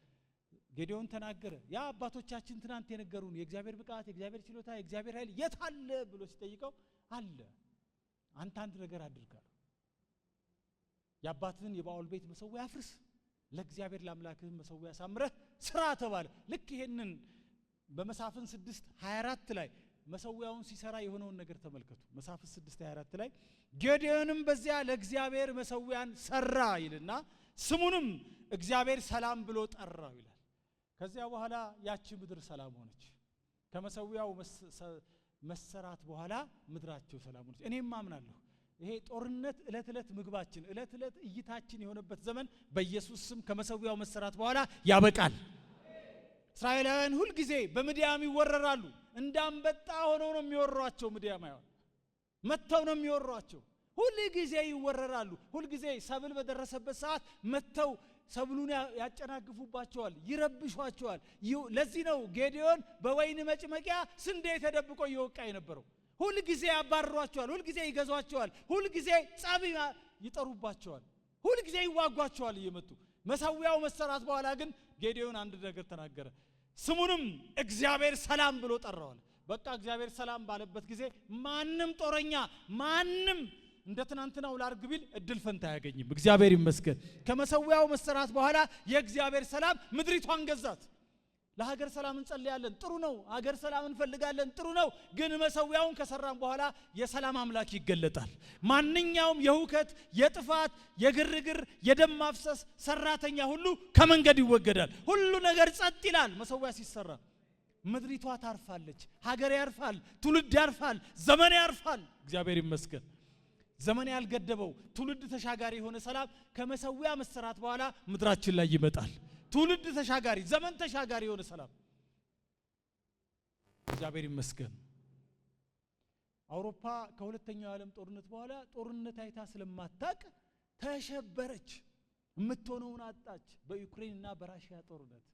ጌዲዮን ተናገረ። ያ አባቶቻችን ትናንት የነገሩን የእግዚአብሔር ብቃት፣ የእግዚአብሔር ችሎታ፣ የእግዚአብሔር ኃይል የት አለ ብሎ ሲጠይቀው አለ። አንተ አንድ ነገር አድርጋለህ። የአባትህን የባኦል ቤት መሰዊያ አፍርስ፣ ለእግዚአብሔር ለአምላክህ መሰዊያ ሳምረህ ስራ ተባለ። ልክ ይሄንን በመሳፍንት 6:24 ላይ መሰዊያውን ሲሰራ የሆነውን ነገር ተመልከቱ። መሳፍንት 6:24 ላይ ጌዲዮንም በዚያ ለእግዚአብሔር መሰዊያን ሰራ ይልና ስሙንም እግዚአብሔር ሰላም ብሎ ጠራው ይላል። ከዚያ በኋላ ያቺ ምድር ሰላም ሆነች። ከመሰዊያው መሰራት በኋላ ምድራቸው ሰላም ሆነች። እኔም አምናለሁ ይሄ ጦርነት እለት እለት ምግባችን እለት እለት እይታችን የሆነበት ዘመን በኢየሱስ ስም ከመሰዊያው መሰራት በኋላ ያበቃል። እስራኤላውያን ሁል ጊዜ በምድያም ይወረራሉ። እንዳንበጣ ሆነው ነው የሚወሯቸው። ምድያማውያን መተው ነው የሚወሯቸው። ሁል ጊዜ ይወረራሉ። ሁል ጊዜ ሰብል በደረሰበት ሰዓት መተው ሰብሉን ያጨናግፉባቸዋል፣ ይረብሿቸዋል። ለዚህ ነው ጌዲዮን በወይን መጭመቂያ ስንዴ ተደብቆ ይወቃ የነበረው። ሁሉ ጊዜ ያባርሯቸዋል፣ ሁሉ ጊዜ ይገዟቸዋል፣ ሁሉ ጊዜ ጻብ ይጠሩባቸዋል፣ ሁሉ ጊዜ ይዋጓቸዋል እየመጡ። መሰዊያው መሰራት በኋላ ግን ጌዲዮን አንድ ነገር ተናገረ። ስሙንም እግዚአብሔር ሰላም ብሎ ጠራዋል። በቃ እግዚአብሔር ሰላም ባለበት ጊዜ ማንም ጦረኛ ማንም እንደ ትናንትናው ላርግ ቢል እድል ፈንታ አያገኝም። እግዚአብሔር ይመስገን። ከመሰዊያው መሰራት በኋላ የእግዚአብሔር ሰላም ምድሪቷን ገዛት። ለሀገር ሰላም እንጸልያለን፣ ጥሩ ነው። ሀገር ሰላም እንፈልጋለን፣ ጥሩ ነው። ግን መሰዊያውን ከሰራን በኋላ የሰላም አምላክ ይገለጣል። ማንኛውም የሁከት፣ የጥፋት፣ የግርግር፣ የደም ማፍሰስ ሰራተኛ ሁሉ ከመንገድ ይወገዳል። ሁሉ ነገር ጸጥ ይላል። መሰዊያ ሲሰራ ምድሪቷ ታርፋለች፣ ሀገር ያርፋል፣ ትውልድ ያርፋል፣ ዘመን ያርፋል። እግዚአብሔር ይመስገን። ዘመን ያልገደበው ትውልድ ተሻጋሪ የሆነ ሰላም ከመሰዊያ መሰራት በኋላ ምድራችን ላይ ይመጣል። ትውልድ ተሻጋሪ፣ ዘመን ተሻጋሪ የሆነ ሰላም እግዚአብሔር ይመስገን። አውሮፓ ከሁለተኛው ዓለም ጦርነት በኋላ ጦርነት አይታ ስለማታቅ ተሸበረች፣ የምትሆነውን አጣች። በዩክሬንና በራሺያ ጦርነት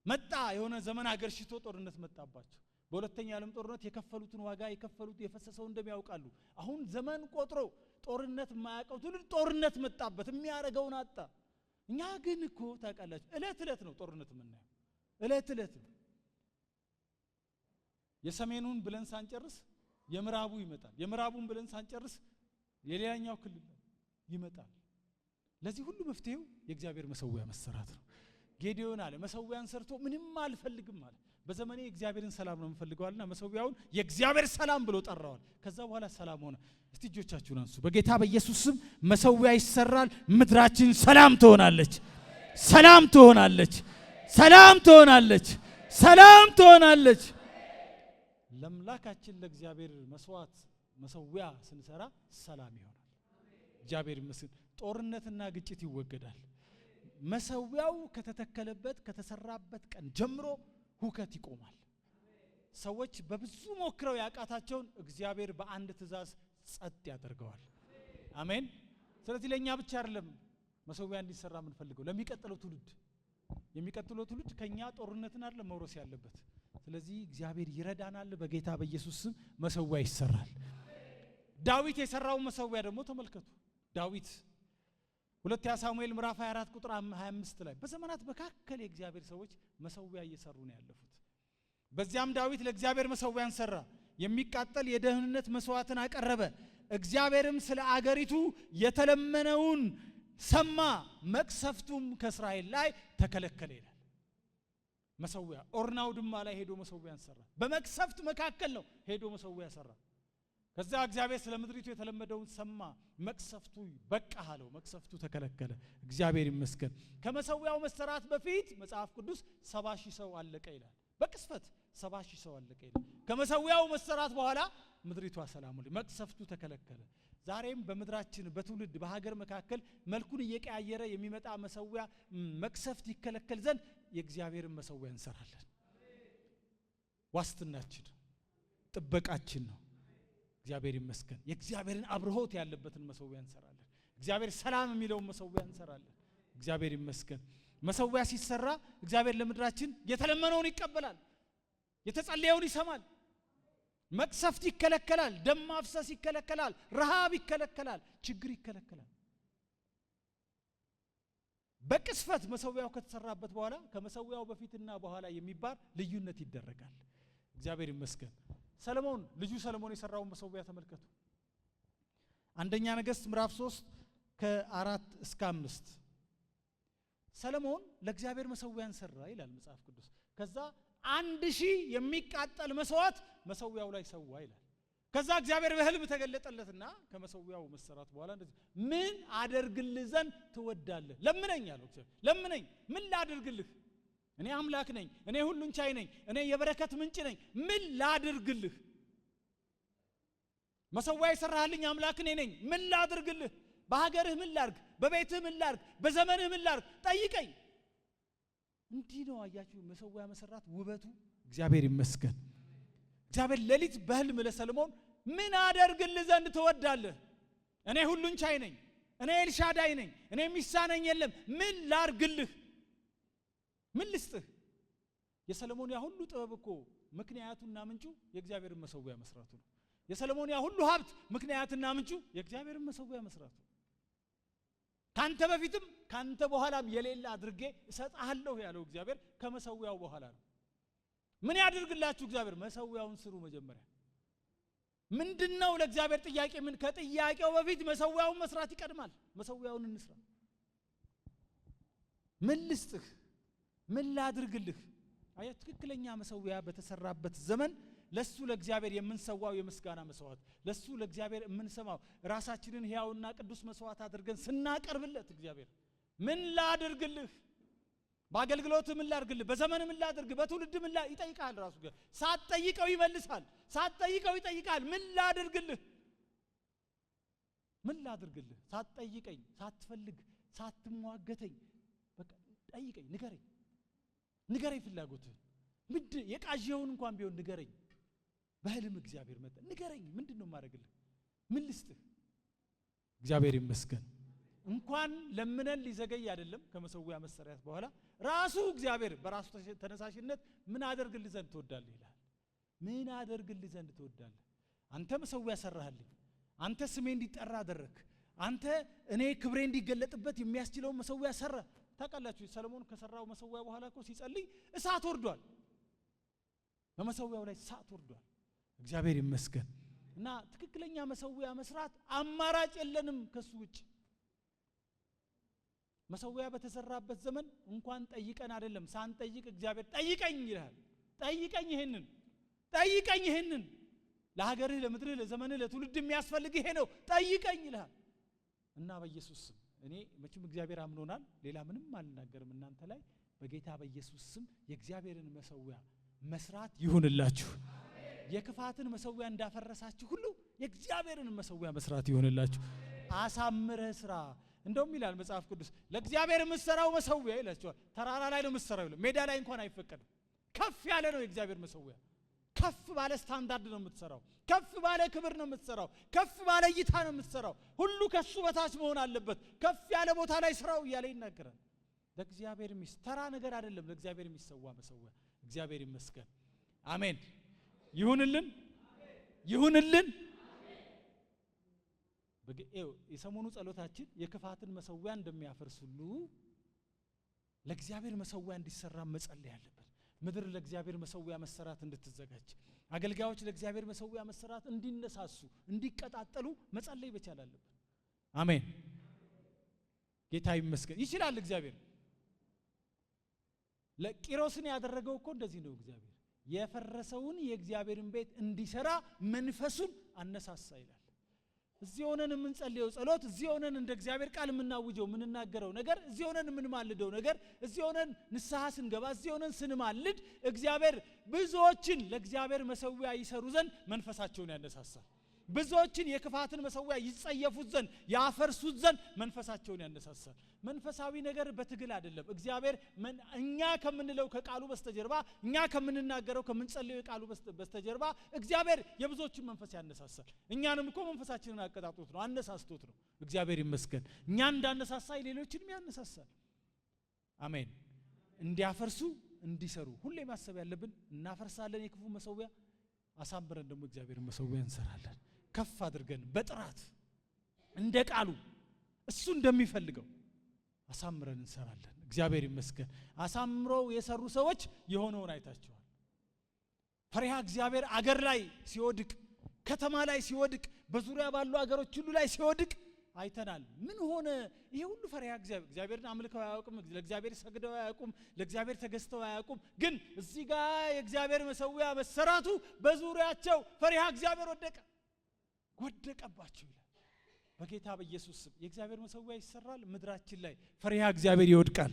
መጣ። የሆነ ዘመን ሀገር ሽቶ ጦርነት መጣባቸው። በሁለተኛው ዓለም ጦርነት የከፈሉትን ዋጋ የፈሰሰው እንደሚያውቃሉ። አሁን ዘመን ቆጥሮ ጦርነት የማያውቀው ትውልድ ጦርነት መጣበት፣ የሚያረጋውን አጣ። እኛ ግን እኮ ታውቃላችሁ እለት እለት ነው ጦርነት የምናየው፣ እለት እለት ነው። የሰሜኑን ብለን ሳንጨርስ የምዕራቡ ይመጣል፣ የምዕራቡን ብለን ሳንጨርስ የሌላኛው ክልል ይመጣል። ለዚህ ሁሉ መፍትሄው የእግዚአብሔር መሰዊያ መሰራት ነው። ጌዲዮን አለ መሰዊያን ሰርቶ ምንም አልፈልግም አለ። በዘመኔ እግዚአብሔርን ሰላም ነው የምፈልገዋልና መሰዊያውን የእግዚአብሔር ሰላም ብሎ ጠራዋል። ከዛ በኋላ ሰላም ሆነ። እስቲ እጆቻችሁን አንሱ። በጌታ በኢየሱስ ስም መሰዊያ ይሰራል፣ ምድራችን ሰላም ትሆናለች፣ ሰላም ትሆናለች፣ ሰላም ትሆናለች፣ ሰላም ትሆናለች። ለአምላካችን ለእግዚአብሔር መስዋዕት መሰዊያ ስንሰራ ሰላም ይሆናል። እግዚአብሔር ይመስገን። ጦርነትና ግጭት ይወገዳል። መሰዊያው ከተተከለበት ከተሰራበት ቀን ጀምሮ ሁከት ይቆማል። ሰዎች በብዙ ሞክረው ያቃታቸውን እግዚአብሔር በአንድ ትእዛዝ ጸጥ ያደርገዋል። አሜን። ስለዚህ ለኛ ብቻ አይደለም መሰዊያ እንዲሰራ የምንፈልገው፣ ለሚቀጥለው ትውልድ ከኛ ጦርነትን አይደለም መውረስ ያለበት። ስለዚህ እግዚአብሔር ይረዳናል። በጌታ በኢየሱስ ስም መሰዊያ ይሰራል። ዳዊት የሰራው መሰዊያ ደግሞ ተመልከቱ። ዳዊት ሁለተኛ ሳሙኤል ምዕራፍ 24 ቁጥር 25 ላይ በዘመናት መካከል የእግዚአብሔር ሰዎች መሰዊያ እየሰሩ ነው ያለፉት። በዚያም ዳዊት ለእግዚአብሔር መሰዊያን ሰራ፣ የሚቃጠል የደህንነት መስዋዕትን አቀረበ። እግዚአብሔርም ስለ አገሪቱ የተለመነውን ሰማ፣ መቅሰፍቱም ከእስራኤል ላይ ተከለከለ ይላል። መሰዊያ ኦርናው ድማ ላይ ሄዶ መሰዊያን ሰራ። በመቅሰፍት መካከል ነው ሄዶ መሰዊያ ሰራ። ከዛ እግዚአብሔር ስለ ምድሪቱ የተለመደውን ሰማ፣ መቅሰፍቱ በቃ አለው፣ መቅሰፍቱ ተከለከለ። እግዚአብሔር ይመስገን። ከመሰዊያው መሰራት በፊት መጽሐፍ ቅዱስ 70,000 ሰው አለቀ ይላል። በቅስፈት 70,000 ሰው አለቀ ይላል። ከመሰዊያው መሰራት በኋላ ምድሪቷ ሰላም ሆነ፣ መቅሰፍቱ ተከለከለ። ዛሬም በምድራችን በትውልድ በሀገር መካከል መልኩን እየቀያየረ የሚመጣ መሰዊያ መቅሰፍት ይከለከል ዘንድ የእግዚአብሔርን መሰዊያ እንሰራለን። ዋስትናችን ጥበቃችን ነው። እግዚአብሔር ይመስገን። የእግዚአብሔርን አብርሆት ያለበትን መሰዊያ እንሰራለን። እግዚአብሔር ሰላም የሚለውን መሰዊያ እንሰራለን። እግዚአብሔር ይመስገን። መሰዊያ ሲሰራ እግዚአብሔር ለምድራችን የተለመነውን ይቀበላል፣ የተጸለየውን ይሰማል። መቅሰፍት ይከለከላል፣ ደም ማፍሰስ ይከለከላል፣ ረሃብ ይከለከላል፣ ችግር ይከለከላል። በቅስፈት መሰዊያው ከተሰራበት በኋላ ከመሰዊያው በፊትና በኋላ የሚባል ልዩነት ይደረጋል። እግዚአብሔር ይመስገን። ሰለሞን ልጁ ሰለሞን የሰራውን መሰዊያ ተመልከቱ። አንደኛ ነገሥት ምዕራፍ 3 ከ4 እስከ 5 ሰለሞን ለእግዚአብሔር መሰዊያን ሰራ ይላል መጽሐፍ ቅዱስ። ከዛ 1000 የሚቃጠል መስዋዕት መሰዊያው ላይ ሰዋ ይላል። ከዛ እግዚአብሔር በህልም ተገለጠለትና ከመሰዊያው መሰራት በኋላ እንደዚህ ምን አደርግልህ ዘንድ ትወዳለህ? ለምነኝ አለው። ለምነኝ፣ ምን ላድርግልህ? እኔ አምላክ ነኝ፣ እኔ ሁሉን ቻይ ነኝ፣ እኔ የበረከት ምንጭ ነኝ፣ ምን ላድርግልህ? መሰዊያ የሰራህልኝ አምላክ እኔ ነኝ፣ ምን ላድርግልህ? በሀገርህ ምን ላድርግ? በቤትህ ምን ላድርግ? በዘመንህ ምን ላድርግ? ጠይቀኝ። እንዲህ ነው አያችሁ መሰዊያ መሰራት ውበቱ። እግዚአብሔር ይመስገን። እግዚአብሔር ሌሊት በህልም ለሰለሞን ምን አደርግልህ ዘንድ ትወዳለህ? እኔ ሁሉን ቻይ ነኝ፣ እኔ ኤልሻዳይ ነኝ፣ እኔ የሚሳነኝ የለም። ምን ላርግልህ? ምን ልስጥህ? የሰለሞን ያ ሁሉ ጥበብ እኮ ምክንያቱና ምንጩ የእግዚአብሔርን መሰዊያ መስራቱ ነው። የሰለሞን ያ ሁሉ ሀብት ምክንያትና ምንጩ የእግዚአብሔርን መሰዊያ መስራቱ። ካንተ በፊትም ካንተ በኋላም የሌለ አድርጌ እሰጣለሁ ያለው እግዚአብሔር ከመሰዊያው በኋላ ነው። ምን ያድርግላችሁ እግዚአብሔር? መሰዊያውን ስሩ መጀመሪያ። ምንድነው ለእግዚአብሔር ጥያቄ? ምን ከጥያቄው በፊት መሰዊያውን መስራት ይቀድማል። መሰዊያውን እንስራ። ምን ልስጥህ? ምን ላድርግልህ? አያ ትክክለኛ መሰዊያ በተሰራበት ዘመን ለሱ ለእግዚአብሔር የምንሰዋው የምስጋና መስዋዕት፣ ለሱ ለእግዚአብሔር የምንሰማው ራሳችንን ሕያውና ቅዱስ መስዋዕት አድርገን ስናቀርብለት እግዚአብሔር ምን ላድርግልህ? በአገልግሎት ምን ላድርግልህ? በዘመን ምን ላድርግ? በትውልድ ምን ይጠይቃል። ራሱ ጋር ሳትጠይቀው ይመልሳል። ሳትጠይቀው ይጠይቃል። ምን ላድርግልህ? ምን ላድርግልህ? ሳትጠይቀኝ፣ ሳትፈልግ፣ ሳትሟገተኝ በቃ ጠይቀኝ፣ ንገረኝ። ንገረኝ ፍላጎትህ ምንድን የቃዠውን እንኳን ቢሆን ንገረኝ። በህልም እግዚአብሔር መጣ ንገረኝ። ምንድነው ማድረግልህ? ምን ልስጥህ? እግዚአብሔር ይመስገን። እንኳን ለምነን ሊዘገይ አይደለም ከመሰዊያ መሰሪያት በኋላ ራሱ እግዚአብሔር በራሱ ተነሳሽነት ምን አደርግልህ ዘንድ ትወዳለህ ይላል። ምን አደርግልህ ዘንድ ትወዳለህ? አንተ መሰዊያ ሰራህልኝ። አንተ ስሜ እንዲጠራ አደረክ። አንተ እኔ ክብሬ እንዲገለጥበት የሚያስችለው መሰዊያ ሰራ። ታውቃላችሁ ሰለሞን ከሰራው መሰዊያ በኋላ እኮ ሲጸልይ እሳት ወርዷል። በመሰዊያው ላይ እሳት ወርዷል። እግዚአብሔር ይመስገን። እና ትክክለኛ መሰዊያ መስራት አማራጭ የለንም ከሱ ውጭ። መሰዊያ በተሰራበት ዘመን እንኳን ጠይቀን አይደለም ሳንጠይቅ እግዚአብሔር ጠይቀኝ ይላል። ጠይቀኝ ይሄንን፣ ጠይቀኝ ይሄንን፣ ለሀገርህ፣ ለምድርህ፣ ለዘመንህ፣ ለትውልድ የሚያስፈልግ ይሄ ነው ጠይቀኝ ይላል። እና በኢየሱስ ስም እኔ መቼም እግዚአብሔር አምኖናል፣ ሌላ ምንም አልናገርም እናንተ ላይ። በጌታ በኢየሱስ ስም የእግዚአብሔርን መሰዊያ መስራት ይሁንላችሁ። የክፋትን መሰዊያ እንዳፈረሳችሁ ሁሉ የእግዚአብሔርን መሰዊያ መስራት ይሁንላችሁ። አሳምረህ ስራ። እንደውም ይላል መጽሐፍ ቅዱስ ለእግዚአብሔር የምትሰራው መሰዊያ ይላችኋል። ተራራ ላይ ነው የምትሰራው ይላል። ሜዳ ላይ እንኳን አይፈቀድም። ከፍ ያለ ነው የእግዚአብሔር መሰዊያ። ከፍ ባለ ስታንዳርድ ነው የምትሰራው። ከፍ ባለ ክብር ነው የምትሰራው። ከፍ ባለ እይታ ነው የምትሰራው። ሁሉ ከሱ በታች መሆን አለበት። ከፍ ያለ ቦታ ላይ ስራው እያለ ይናገራል። ለእግዚአብሔር ተራ ነገር አይደለም ለእግዚአብሔር የሚሰዋ መሰዊያ። እግዚአብሔር ይመስገን። አሜን። ይሁንልን፣ ይሁንልን። የሰሞኑ ጸሎታችን የክፋትን መሰዊያ እንደሚያፈርስ ሁሉ ለእግዚአብሔር መሰዊያ እንዲሰራ መጸለይ አለበት። ምድር ለእግዚአብሔር መሰዊያ መሰራት እንድትዘጋጅ፣ አገልጋዮች ለእግዚአብሔር መሰዊያ መሰራት እንዲነሳሱ፣ እንዲቀጣጠሉ መጸለይ መቻል አለበት። አሜን። ጌታ ይመስገን። ይችላል እግዚአብሔር። ለቂሮስን ያደረገው እኮ እንደዚህ ነው። እግዚአብሔር የፈረሰውን የእግዚአብሔርን ቤት እንዲሰራ መንፈሱን አነሳሳ ይላል። እዚህ ሆነን የምንጸልየው ጸሎት፣ እዚህ ሆነን እንደ እግዚአብሔር ቃል የምናውጀው የምንናገረው ነገር፣ እዚህ ሆነን የምንማልደው ነገር፣ እዚህ ሆነን ንስሐ ስንገባ፣ እዚህ ሆነን ስንማልድ እግዚአብሔር ብዙዎችን ለእግዚአብሔር መሰዊያ ይሰሩ ዘንድ መንፈሳቸውን ያነሳሳል። ብዙዎችን የክፋትን መሰዊያ ይጸየፉት ዘንድ ያፈርሱት ዘንድ መንፈሳቸውን ያነሳሳል። መንፈሳዊ ነገር በትግል አይደለም። እግዚአብሔር እኛ ከምንለው ከቃሉ በስተጀርባ፣ እኛ ከምንናገረው ከምንጸልየው የቃሉ በስተጀርባ እግዚአብሔር የብዙዎችን መንፈስ ያነሳሳል። እኛንም እኮ መንፈሳችንን አቀጣጥቶት ነው፣ አነሳስቶት ነው። እግዚአብሔር ይመስገን። እኛን እንዳነሳሳይ ሌሎችንም ያነሳሳል። አሜን። እንዲያፈርሱ እንዲሰሩ ሁሌ ማሰብ ያለብን እናፈርሳለን የክፉ መሰዊያ፣ አሳምረን ደግሞ እግዚአብሔርን መሰዊያ እንሰራለን። ከፍ አድርገን በጥራት እንደ ቃሉ እሱ እንደሚፈልገው አሳምረን እንሰራለን። እግዚአብሔር ይመስገን። አሳምረው የሰሩ ሰዎች የሆነውን አይታቸዋል። ፈሪሃ እግዚአብሔር አገር ላይ ሲወድቅ፣ ከተማ ላይ ሲወድቅ፣ በዙሪያ ባሉ አገሮች ሁሉ ላይ ሲወድቅ አይተናል። ምን ሆነ? ይሄ ሁሉ ፈሪሃ እግዚአብሔርን አምልከው አያውቁም፣ ለእግዚአብሔር ሰግደው አያውቁም፣ ለእግዚአብሔር ተገዝተው አያውቁም። ግን እዚህ ጋር የእግዚአብሔር መሰዊያ መሰራቱ በዙሪያቸው ፈሪሃ እግዚአብሔር ወደቀባቸው ይላል። በጌታ በኢየሱስ ስም የእግዚአብሔር መሰዊያ ይሰራል። ምድራችን ላይ ፈሪሃ እግዚአብሔር ይወድቃል።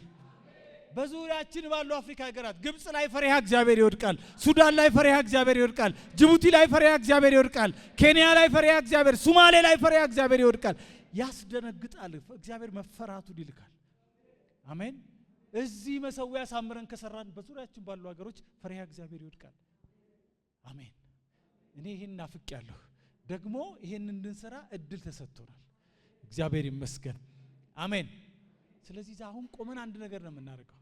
በዙሪያችን ባሉ አፍሪካ ሀገራት ግብጽ ላይ ፈሪሃ እግዚአብሔር ይወድቃል። ሱዳን ላይ ፈሪሃ እግዚአብሔር ይወድቃል። ጅቡቲ ላይ ፈሪሃ እግዚአብሔር ይወድቃል። ኬንያ ላይ ፈሪሃ እግዚአብሔር፣ ሶማሌ ላይ ፈሪሃ እግዚአብሔር ይወድቃል። ያስደነግጣል። እግዚአብሔር መፈራቱን ይልካል። አሜን። እዚህ መሰዊያ ሳምረን ከሰራን በዙሪያችን ባሉ ሀገሮች ፈሪሃ እግዚአብሔር ይወድቃል። አሜን። እኔ ይሄን ናፍቄያለሁ። ደግሞ ይሄን እንድንሰራ እድል ተሰጥቶናል። እግዚአብሔር ይመስገን። አሜን። ስለዚህ አሁን ቆመን አንድ ነገር ነው የምናደርገው።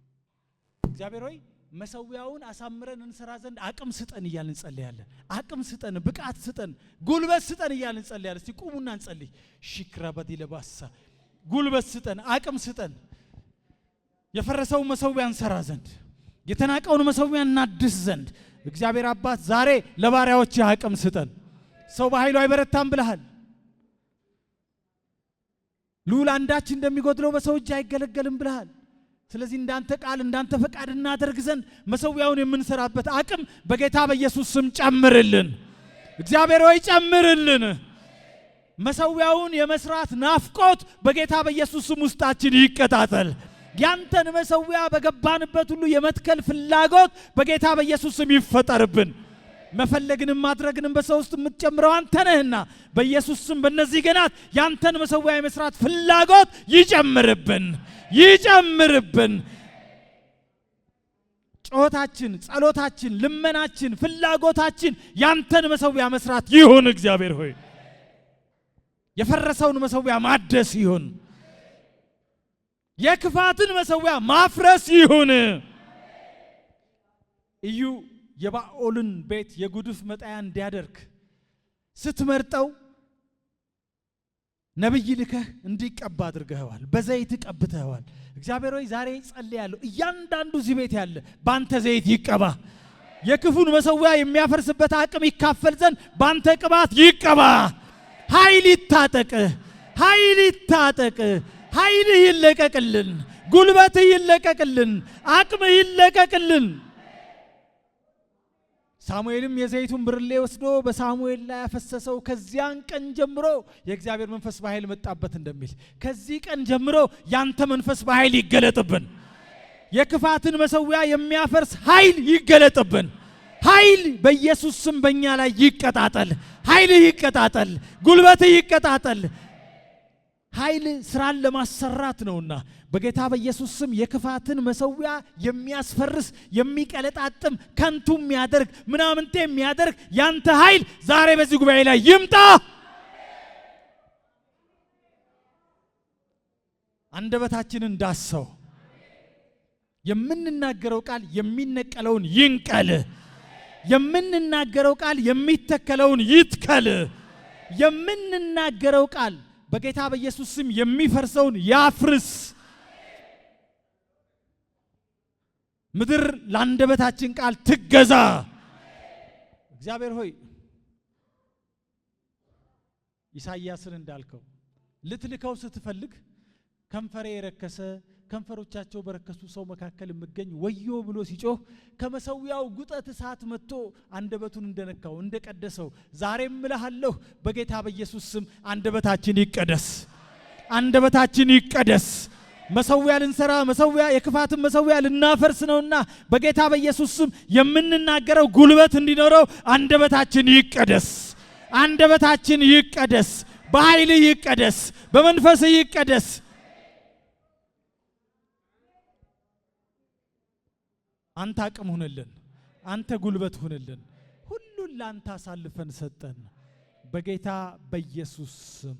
እግዚአብሔር ሆይ መሰዊያውን አሳምረን እንሰራ ዘንድ አቅም ስጠን እያልን እንጸልያለን። አቅም ስጠን፣ ብቃት ስጠን፣ ጉልበት ስጠን እያልን እንጸልያለን። እስቲ ቁሙና እንጸልይ። ሽክራባዲ ለባሳ ጉልበት ስጠን፣ አቅም ስጠን፣ የፈረሰውን መሰዊያ እንሰራ ዘንድ፣ የተናቀውን መሰዊያ እናድስ ዘንድ። እግዚአብሔር አባት ዛሬ ለባሪያዎች አቅም ስጠን። ሰው በኃይሉ አይበረታም ብለሃል። ልዑል አንዳች እንደሚጎድለው በሰው እጅ አይገለገልም ብለሃል። ስለዚህ እንዳንተ ቃል እንዳንተ ፈቃድ እናደርግ ዘንድ መሰዊያውን የምንሰራበት አቅም በጌታ በኢየሱስ ስም ጨምርልን። እግዚአብሔር ሆይ ጨምርልን። መሰዊያውን የመስራት ናፍቆት በጌታ በኢየሱስ ስም ውስጣችን ይቀጣጠል። ያንተን መሰዊያ በገባንበት ሁሉ የመትከል ፍላጎት በጌታ በኢየሱስ ስም ይፈጠርብን። መፈለግንም ማድረግንም በሰው ውስጥ የምትጨምረው አንተ ነህና በኢየሱስ ስም በእነዚህ ገናት ያንተን መሰዊያ የመስራት ፍላጎት ይጨምርብን። ጮታችን፣ ጸሎታችን፣ ልመናችን፣ ፍላጎታችን ያንተን መሰዊያ መስራት ይሁን። እግዚአብሔር ሆይ የፈረሰውን መሰዊያ ማደስ ይሁን። የክፋትን መሰዊያ ማፍረስ ይሁን። እዩ የባኦልን ቤት የጉድፍ መጣያ እንዲያደርግ ስትመርጠው ነብይ ልከህ እንዲቀባ አድርገዋል። በዘይት ቀብተዋል። እግዚአብሔር ሆይ ዛሬ ጸልያለሁ እያንዳንዱ እዚህ ቤት ያለ ባንተ ዘይት ይቀባ። የክፉን መሰዊያ የሚያፈርስበት አቅም ይካፈል ዘንድ ባንተ ቅባት ይቀባ። ኃይል ይታጠቅ፣ ኃይል ይለቀቅልን፣ ጉልበት ይለቀቅልን፣ አቅም ይለቀቅልን። ሳሙኤልም የዘይቱን ብርሌ ወስዶ በሳሙኤል ላይ ያፈሰሰው ከዚያን ቀን ጀምሮ የእግዚአብሔር መንፈስ በኃይል መጣበት እንደሚል ከዚህ ቀን ጀምሮ ያንተ መንፈስ በኃይል ይገለጥብን። የክፋትን መሰዊያ የሚያፈርስ ኃይል ይገለጥብን። ኃይል በኢየሱስ ስም በእኛ ላይ ይቀጣጠል። ኃይል ይቀጣጠል፣ ጉልበት ይቀጣጠል። ኃይል ስራን ለማሰራት ነውና በጌታ በኢየሱስ ስም የክፋትን መሰዊያ የሚያስፈርስ የሚቀለጣጥም ከንቱ የሚያደርግ ምናምንቴ የሚያደርግ ያንተ ኃይል ዛሬ በዚህ ጉባኤ ላይ ይምጣ። አንደበታችንን ዳሰው። የምንናገረው ቃል የሚነቀለውን ይንቀል። የምንናገረው ቃል የሚተከለውን ይትከል። የምንናገረው ቃል በጌታ በኢየሱስ ስም የሚፈርሰውን ያፍርስ። ምድር ለአንደበታችን ቃል ትገዛ። እግዚአብሔር ሆይ ኢሳይያስን እንዳልከው ልትልከው ስትፈልግ ከንፈሬ የረከሰ ከንፈሮቻቸው በረከሱ ሰው መካከል የምገኝ ወዮ ብሎ ሲጮህ ከመሰዊያው ጉጠት እሳት መጥቶ አንደበቱን እንደነካው እንደቀደሰው ዛሬም እልሃለሁ በጌታ በኢየሱስ ስም አንደበታችን ይቀደስ። አንደበታችን ይቀደስ። መሰዊያ ልንሰራ መሰዊያ የክፋትን መሰዊያ ልናፈርስ ነውና በጌታ በኢየሱስ ስም የምንናገረው ጉልበት እንዲኖረው አንደበታችን ይቀደስ። አንደበታችን ይቀደስ። በኃይል ይቀደስ። በመንፈስ ይቀደስ። አንተ አቅም ሁንልን። አንተ ጉልበት ሁንልን። ሁሉን ላንተ አሳልፈን ሰጠን በጌታ በኢየሱስ ስም።